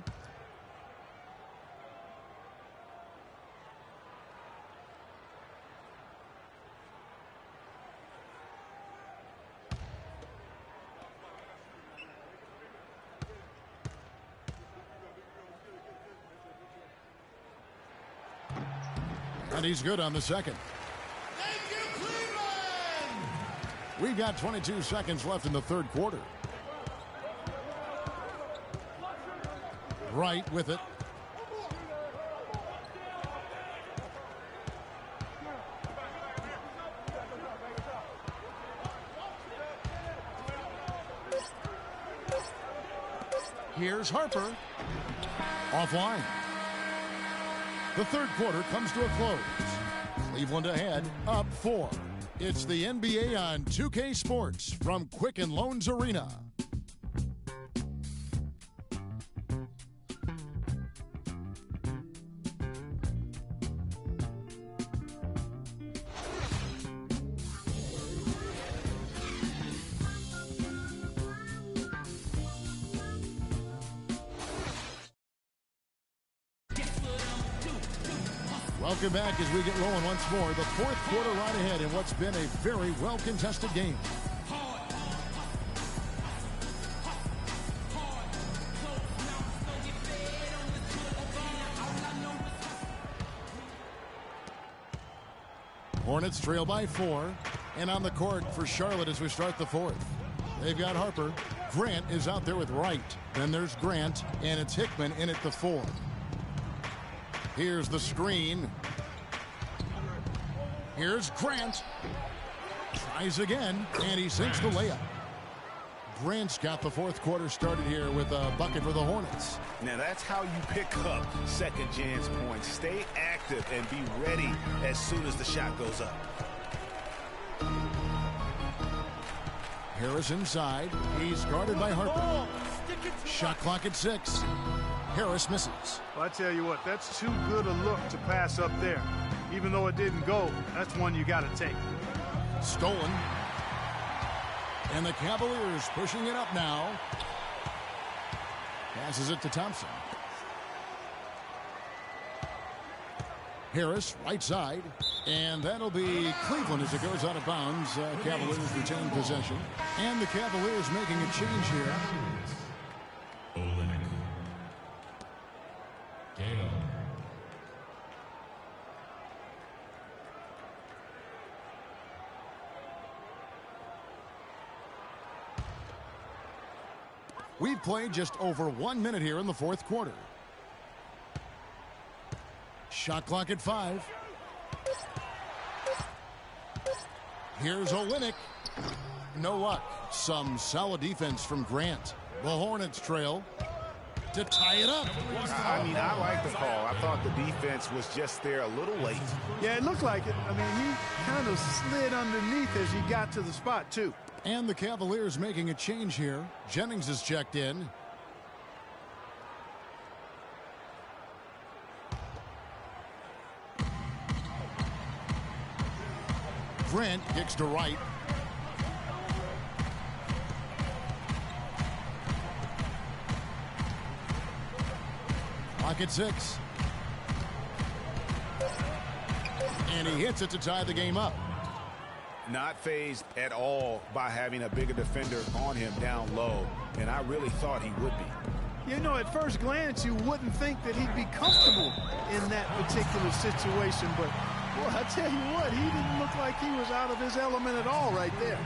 And he's good on the second. Thank you, Cleveland! We've got 22 seconds left in the third quarter. Right with it. Here's Harper. Offline. The third quarter comes to a close. Cleveland ahead, up 4. It's the NBA on 2K Sports from Quicken Loans Arena. Welcome back as we get rolling once more. The fourth quarter right ahead in what's been a very well-contested game. Hornets trail by 4. And on the court for Charlotte as we start the fourth. They've got Harper. Grant is out there with Wright. Then there's Grant, and it's Hickman in at the 4. Here's the screen. Here's Grant. Tries again, and he sinks the layup. Grant's got the fourth quarter started here with a bucket for the Hornets. Now that's how you pick up second chance points. Stay active and be ready as soon as the shot goes up. Harris inside. He's guarded by Harper. Shot clock at 6. Harris misses. Well, I tell you what, that's too good a look to pass up there. Even though it didn't go, that's one you got to take. Stolen. And the Cavaliers pushing it up now. Passes it to Thompson. Harris, right side. And that'll be Cleveland as it goes out of bounds. Cavaliers retain possession. And the Cavaliers making a change here. We've played just over 1 minute here in the fourth quarter. Shot clock at 5. Here's Olynyk. No luck. Some solid defense from Grant. The Hornets trail to tie it up. I mean, I like the call. I thought the defense was just there a little late. Yeah, it looked like it. I mean, he kind of slid underneath as he got to the spot, too. And the Cavaliers making a change here. Jennings is checked in. Grant kicks to right. Clock at 6. And he hits it to tie the game up. Not fazed at all by having a bigger defender on him down low, and I really thought he would be. You know, at first glance, you wouldn't think that he'd be comfortable in that particular situation, but, boy, I tell you what, he didn't look like he was out of his element at all right there.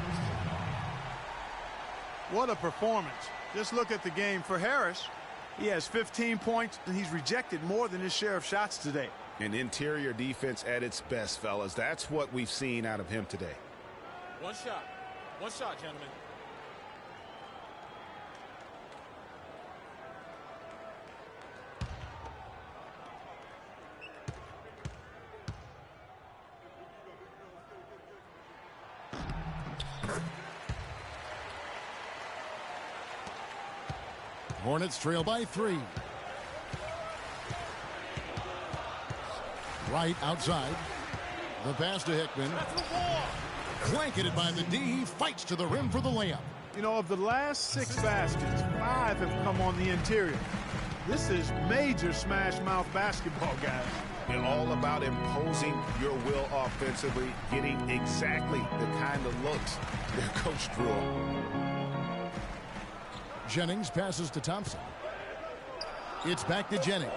What a performance. Just look at the game for Harris. He has 15 points, and he's rejected more than his share of shots today. An interior defense at its best, fellas. That's what we've seen out of him today. One shot, gentlemen. Hornets trail by 3. Right outside. The pass to Hickman. Blanketed by the D. He fights to the rim for the layup. You know, of the last 6 baskets, 5 have come on the interior. This is major smash-mouth basketball, guys. They're all about imposing your will offensively, getting exactly the kind of looks their coach drew up. Jennings passes to Thompson. It's back to Jennings.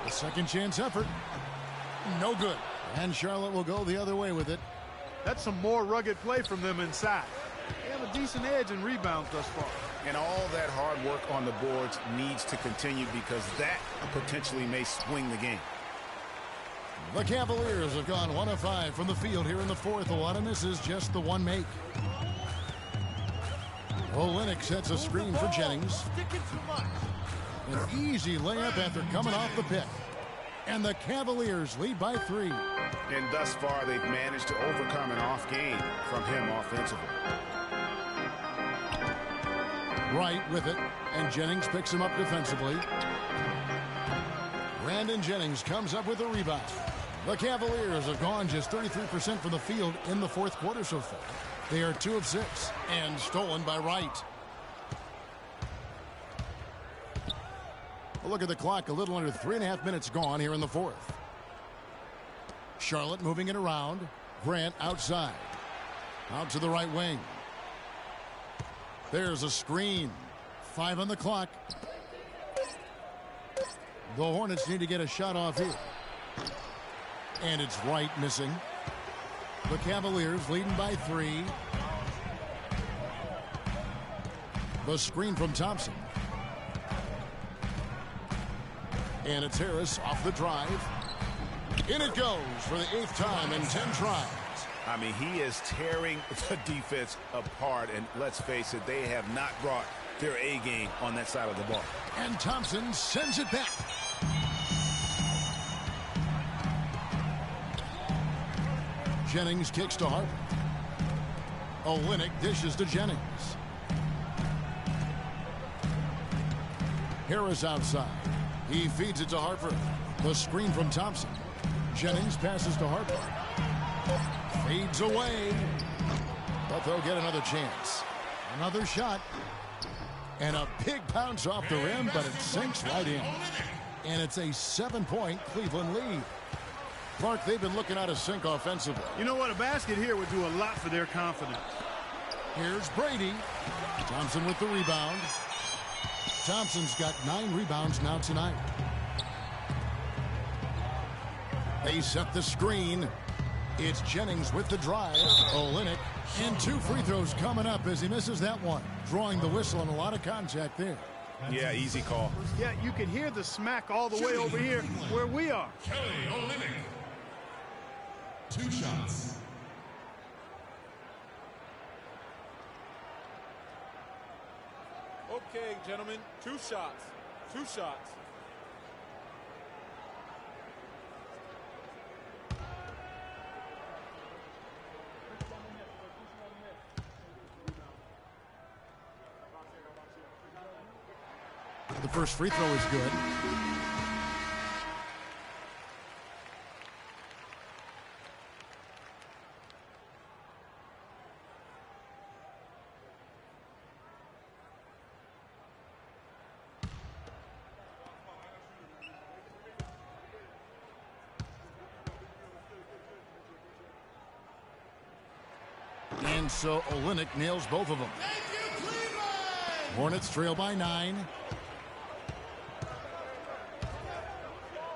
The second chance effort. No good. And Charlotte will go the other way with it. That's some more rugged play from them inside. They have a decent edge in rebounds thus far. And all that hard work on the boards needs to continue because that potentially may swing the game. The Cavaliers have gone 1 of 5 from the field here in the fourth. A lot of misses, just the one make. Olynyk sets a screen for Jennings. An easy layup after coming off the pick. And the Cavaliers lead by 3. And thus far, they've managed to overcome an off game from him offensively. Right with it, and Jennings picks him up defensively. Brandon Jennings comes up with a rebound. The Cavaliers have gone just 33% from the field in the fourth quarter so far. They are 2 of 6 and stolen by Wright. Look at the clock, a little under 3.5 minutes gone here in the fourth. Charlotte moving it around. Grant outside. Out to the right wing. There's a screen. 5 on the clock. The Hornets need to get a shot off here. And it's Wright missing. The Cavaliers leading by 3. The screen from Thompson. And it's Harris off the drive. In it goes for the 8th time in 10 tries. I mean, he is tearing the defense apart. And let's face it, they have not brought their A game on that side of the ball. And Thompson sends it back. Jennings kicks to Harper. Olynyk dishes to Jennings. Harris outside. He feeds it to Harper. The screen from Thompson. Jennings passes to Harper. Fades away. But they'll get another chance. Another shot. And a big bounce off the rim, but it sinks right in. And it's a 7-point Cleveland lead. Clark, they've been looking out of sync offensively. You know what? A basket here would do a lot for their confidence. Here's Brady. Thompson with the rebound. Thompson's got 9 rebounds now tonight. They set the screen. It's Jennings with the drive. Olynyk. And 2 free throws coming up as he misses that one. Drawing the whistle and a lot of contact there. Yeah, easy call. Yeah, you can hear the smack all the way over here where we are. Kelly Olynyk. 2 shots. Okay, gentlemen, 2 shots. 2 shots. The first free throw is good. And so Olynyk nails both of them. Hornets trail by 9.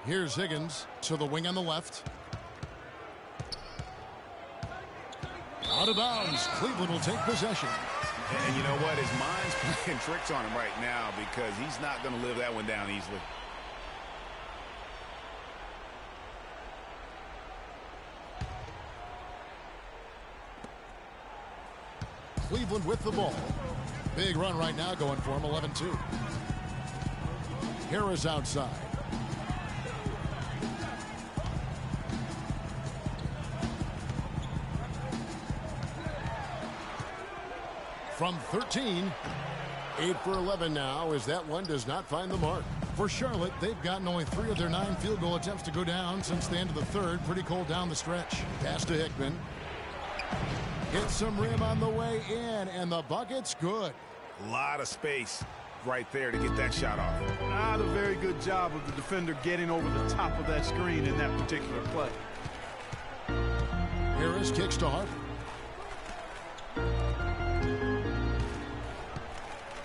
Here's Higgins to the wing on the left. Out of bounds. Cleveland will take possession. And you know what? His mind's playing tricks on him right now because he's not going to live that one down easily. Cleveland with the ball. Big run right now going for him, 11-2. Harris outside. From 13, 8 for 11 now as that one does not find the mark. For Charlotte, they've gotten only 3 of their 9 field goal attempts to go down since the end of the third. Pretty cold down the stretch. Pass to Hickman. Hits some rim on the way in, and the bucket's good. A lot of space right there to get that shot off. Not a very good job of the defender getting over the top of that screen in that particular play. Harris kicks to Harper.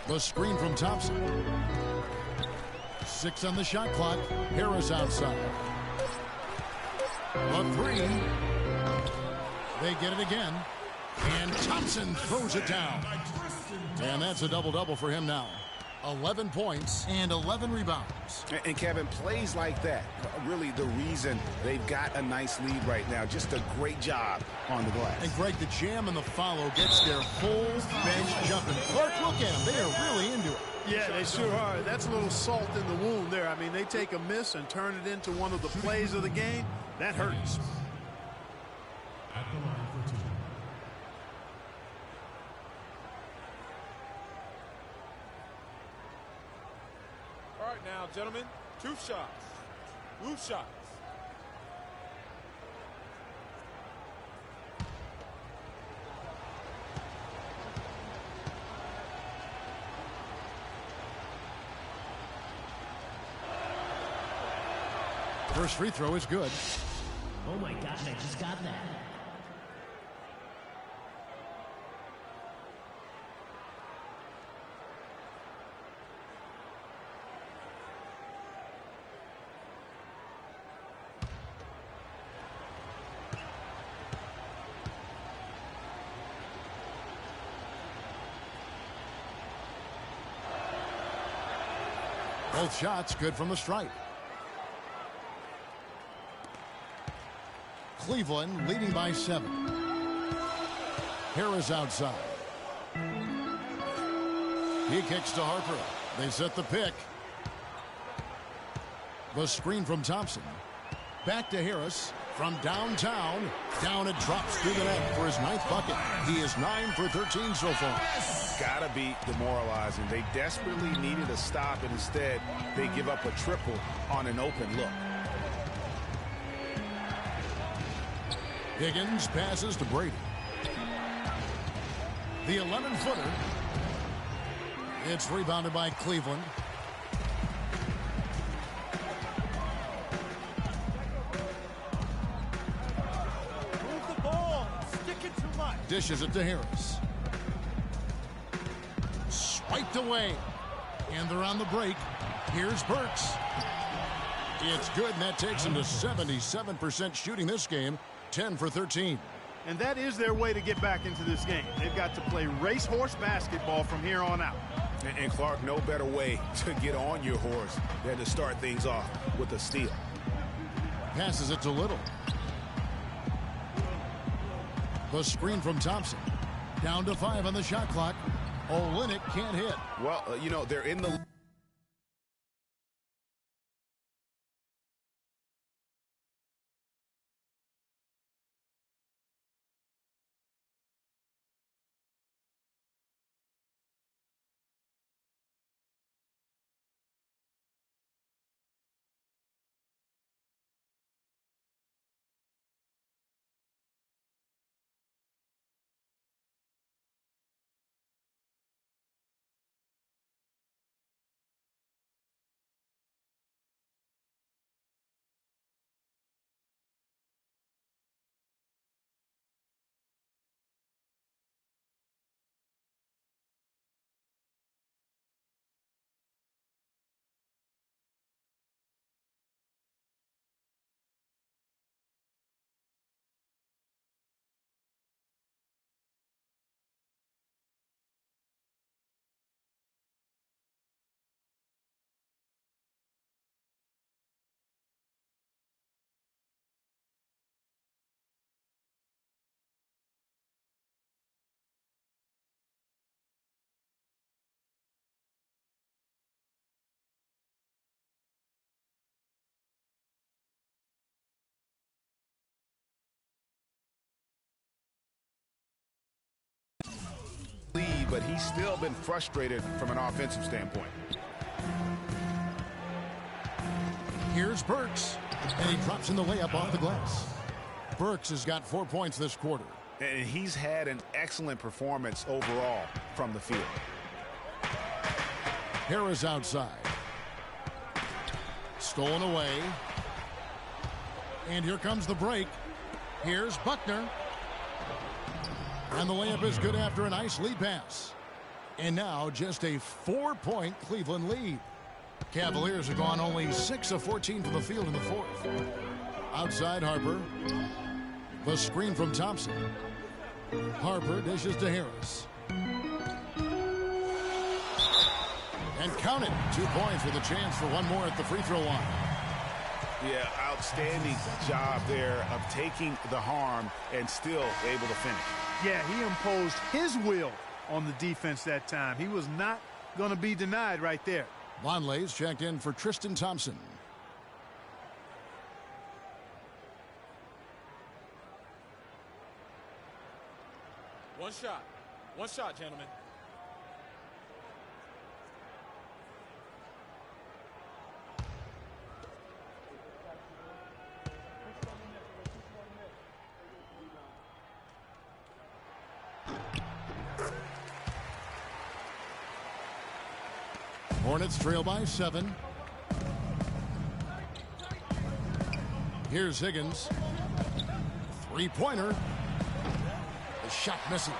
The screen from Thompson. 6 on the shot clock. Harris outside. A 3. They get it again. And Thompson throws it down. And that's a double-double for him now. 11 points and 11 rebounds. And Kevin, plays like that, really the reason they've got a nice lead right now. Just a great job on the glass. And Greg, the jam and the follow gets their whole bench jumping. Clark, look at them. They are really into it. Yeah, they sure are. That's a little salt in the wound there. I mean, they take a miss and turn it into one of the plays of the game. That hurts. At the line for 2. All right, now, gentlemen, 2 shots. Blue shots. First free throw is good. Oh my gosh, I just got that. Both shots good from the stripe. Cleveland leading by 7. Harris outside. He kicks to Harper. They set the pick. The screen from Thompson. Back to Harris from downtown. Down it drops through the net for his 9th bucket. He is 9 for 13 so far. Gotta be demoralizing. They desperately needed a stop, and instead they give up a triple on an open look. Higgins passes to Brady. The 11-footer. It's rebounded by Cleveland. Move the ball. Stick it too much. Dishes it to Harris. Swiped away. And they're on the break. Here's Burks. It's good, and that takes him to 77% shooting this game. 10 for 13. And that is their way to get back into this game. They've got to play racehorse basketball from here on out. And Clark, no better way to get on your horse than to start things off with a steal. Passes it to Little. The screen from Thompson. Down to 5 on the shot clock. Olynyk can't hit. Well, you know, they're in the... lead, but he's still been frustrated from an offensive standpoint. Here's Burks, and he drops in the layup off the glass. Burks has got 4 points this quarter. And he's had an excellent performance overall from the field. Harris outside. Stolen away. And here comes the break. Here's Buckner. And the layup is good after a nice lead pass. And now just a 4-point Cleveland lead. Cavaliers have gone only 6 of 14 from the field in the fourth. Outside Harper. The screen from Thompson. Harper dishes to Harris. And count it. 2 points with a chance for one more at the free throw line. Yeah, outstanding job there of taking the harm and still able to finish. Yeah, he imposed his will on the defense that time. He was not going to be denied right there. Vonleh's checked in for Tristan Thompson. One shot, gentlemen. Hornets trail by 7. Here's Higgins. Three-pointer. The shot misses.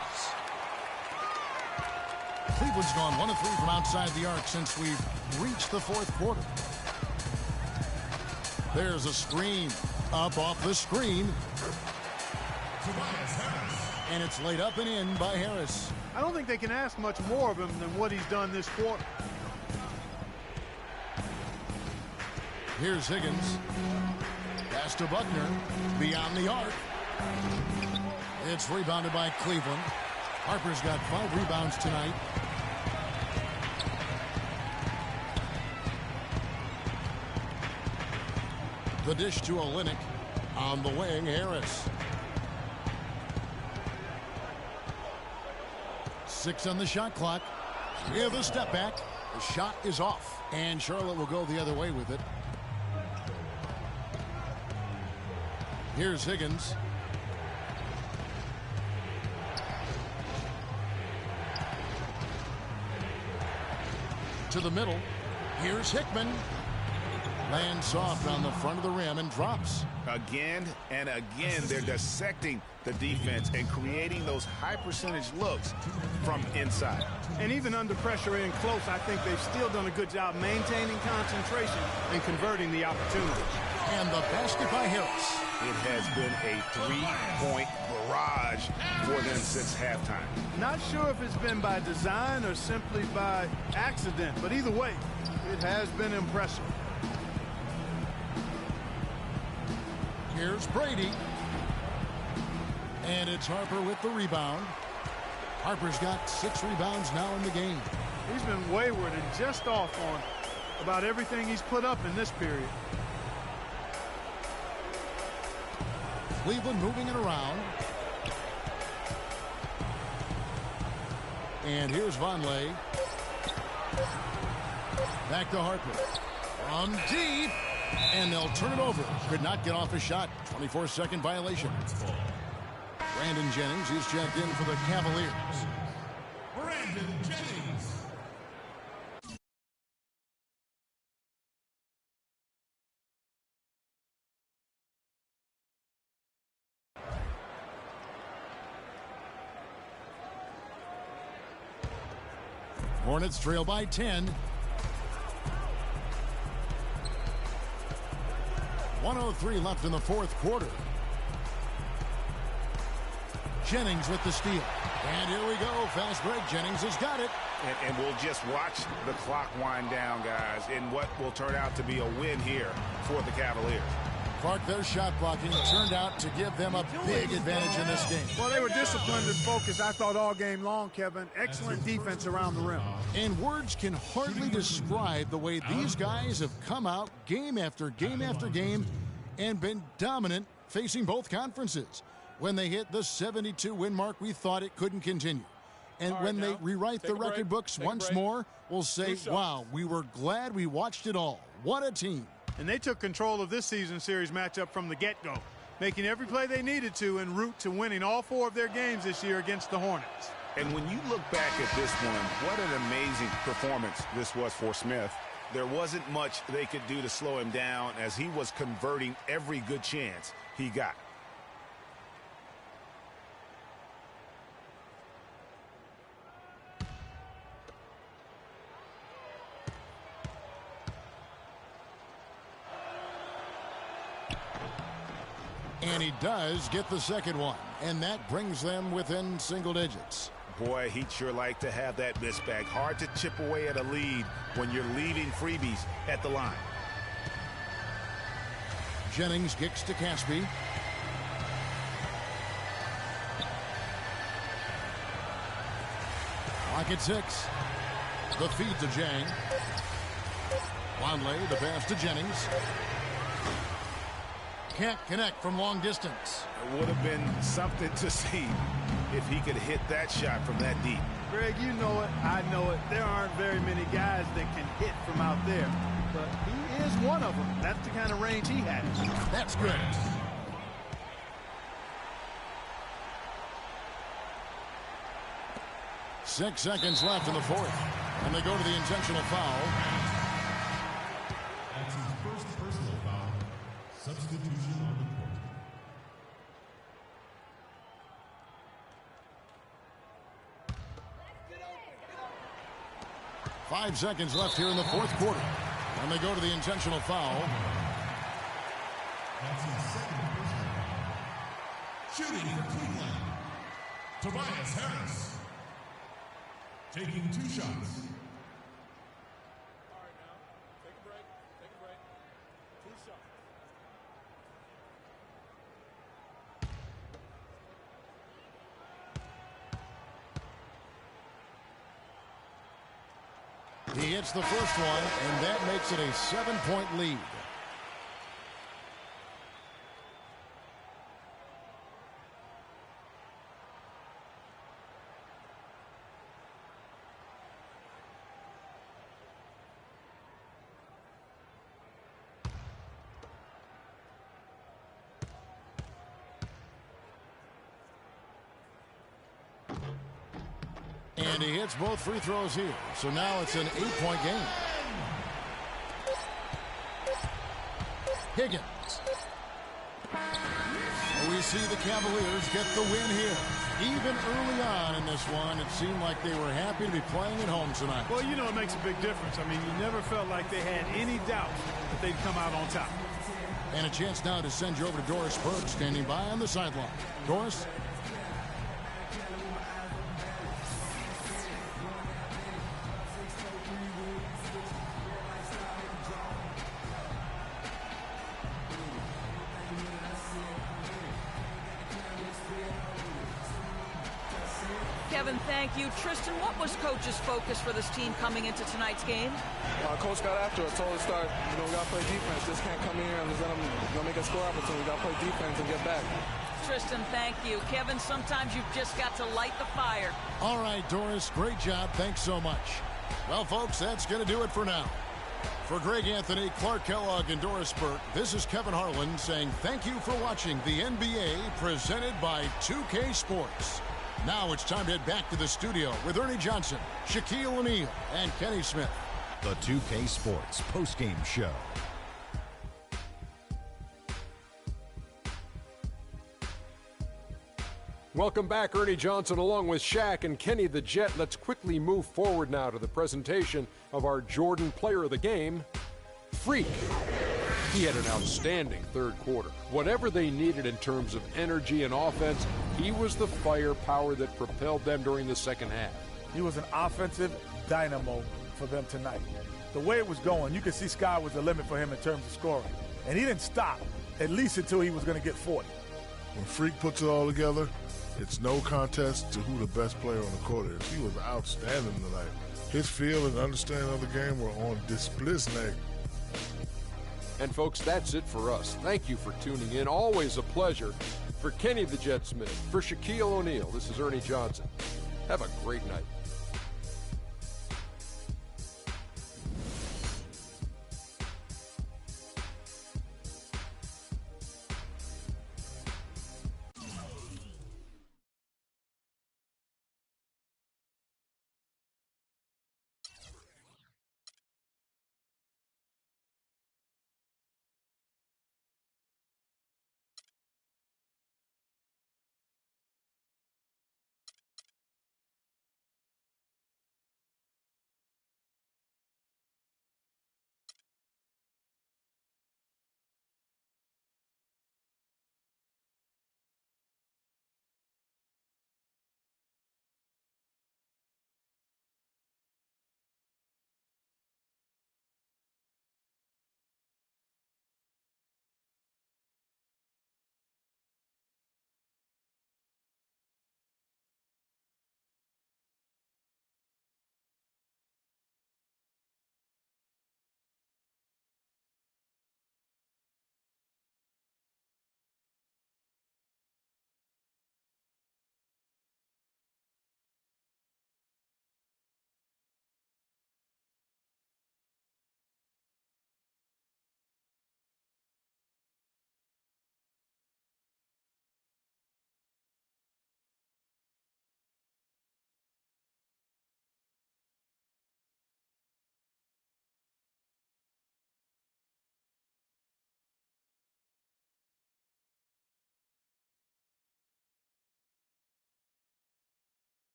Cleveland's gone 1 of 3 from outside the arc since we've reached the fourth quarter. There's a screen. Up off the screen. And it's laid up and in by Harris. I don't think they can ask much more of him than what he's done this quarter. Here's Higgins. Pass to Buckner. Beyond the arc. It's rebounded by Cleveland. Harper's got 5 rebounds tonight. The dish to Olynyk. On the wing, Harris. 6 on the shot clock. With a step back. The shot is off. And Charlotte will go the other way with it. Here's Higgins. To the middle. Here's Hickman. Lands soft on the front of the rim and drops. Again and again, they're dissecting the defense and creating those high-percentage looks from inside. And even under pressure in close, I think they've still done a good job maintaining concentration and converting the opportunity. And the basket by Harris. It has been a 3-point barrage for them since halftime. Not sure if it's been by design or simply by accident, but either way, it has been impressive. Here's Brady. And it's Harper with the rebound. Harper's got 6 rebounds now in the game. He's been wayward and just off on about everything he's put up in this period. Cleveland moving it around. And here's Vonleh. Back to Harper. From deep. And they'll turn it over. Could not get off a shot. 24-second violation. Brandon Jennings is checked in for the Cavaliers. Brandon Jennings. Hornets trail by 10. 1:03 left in the fourth quarter. Jennings with the steal. And here we go. Fast break. Jennings has got it. And we'll just watch the clock wind down, guys, in what will turn out to be a win here for the Cavaliers. Clark, their shot blocking turned out to give them a big advantage in this game. Well, they were disciplined and focused, I thought, all game long, Kevin. Excellent defense around the rim. And words can hardly describe the way these guys have come out game after game after game and been dominant facing both conferences. When they hit the 72-win mark, we thought it couldn't continue. And when they rewrite the record books once more, we'll say, wow, we were glad we watched it all. What a team. And they took control of this season series matchup from the get-go, making every play they needed to en route to winning all 4 of their games this year against the Hornets. And when you look back at this one, what an amazing performance this was for Smith. There wasn't much they could do to slow him down as he was converting every good chance he got. And he does get the second one. And that brings them within single digits. Boy, he'd sure like to have that miss back. Hard to chip away at a lead when you're leaving freebies at the line. Jennings kicks to Caspi. Clock at 6. The feed to Jang. Vonleh, the pass to Jennings. Can't connect from long distance. It would have been something to see if he could hit that shot from that deep. Greg, you know it, I know it. There aren't very many guys that can hit from out there, but he is one of them. That's the kind of range he has. That's good. Six seconds left in the fourth, and they go to the intentional foul. That's his first personal foul. Substitution on the court. 5 seconds left here in the fourth quarter, and they go to the intentional foul. That's his second personal foul. Shooting for Cleveland, Tobias Harris. Taking 2 shots. All right, now, take a break. Take a break. 2 shots. He hits the first one, and that makes it a 7-point lead. And he hits both free throws here. So now it's an 8-point game. Higgins. We see the Cavaliers get the win here. Even early on in this one, it seemed like they were happy to be playing at home tonight. Well, you know, it makes a big difference. I mean, you never felt like they had any doubt that they'd come out on top. And a chance now to send you over to Doris Burke, standing by on the sideline. Doris? Kevin, thank you. Tristan, what was Coach's focus for this team coming into tonight's game? Coach got after us, told us to start, we got to play defense. Just can't come in here and let them make a score opportunity. We got to play defense and get back. Tristan, thank you. Kevin, sometimes you've just got to light the fire. All right, Doris, great job. Thanks so much. Well, folks, that's going to do it for now. For Greg Anthony, Clark Kellogg, and Doris Burke, this is Kevin Harlan saying thank you for watching the NBA presented by 2K Sports. Now it's time to head back to the studio with Ernie Johnson, Shaquille O'Neal, and Kenny Smith. The 2K Sports postgame show. Welcome back, Ernie Johnson, along with Shaq and Kenny the Jet. Let's quickly move forward now to the presentation of our Jordan Player of the Game, Freak. He had an outstanding third quarter. Whatever they needed in terms of energy and offense, he was the firepower that propelled them during the second half. He was an offensive dynamo for them tonight. The way it was going, you could see sky was the limit for him in terms of scoring. And he didn't stop, at least until he was going to get 40. When Freak puts it all together, it's no contest to who the best player on the court is. He was outstanding tonight. His feel and understanding of the game were on display. And folks, that's it for us. Thank you for tuning in. Always a pleasure. For Kenny the Jet Smith, for Shaquille O'Neal, this is Ernie Johnson. Have a great night.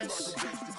Yes.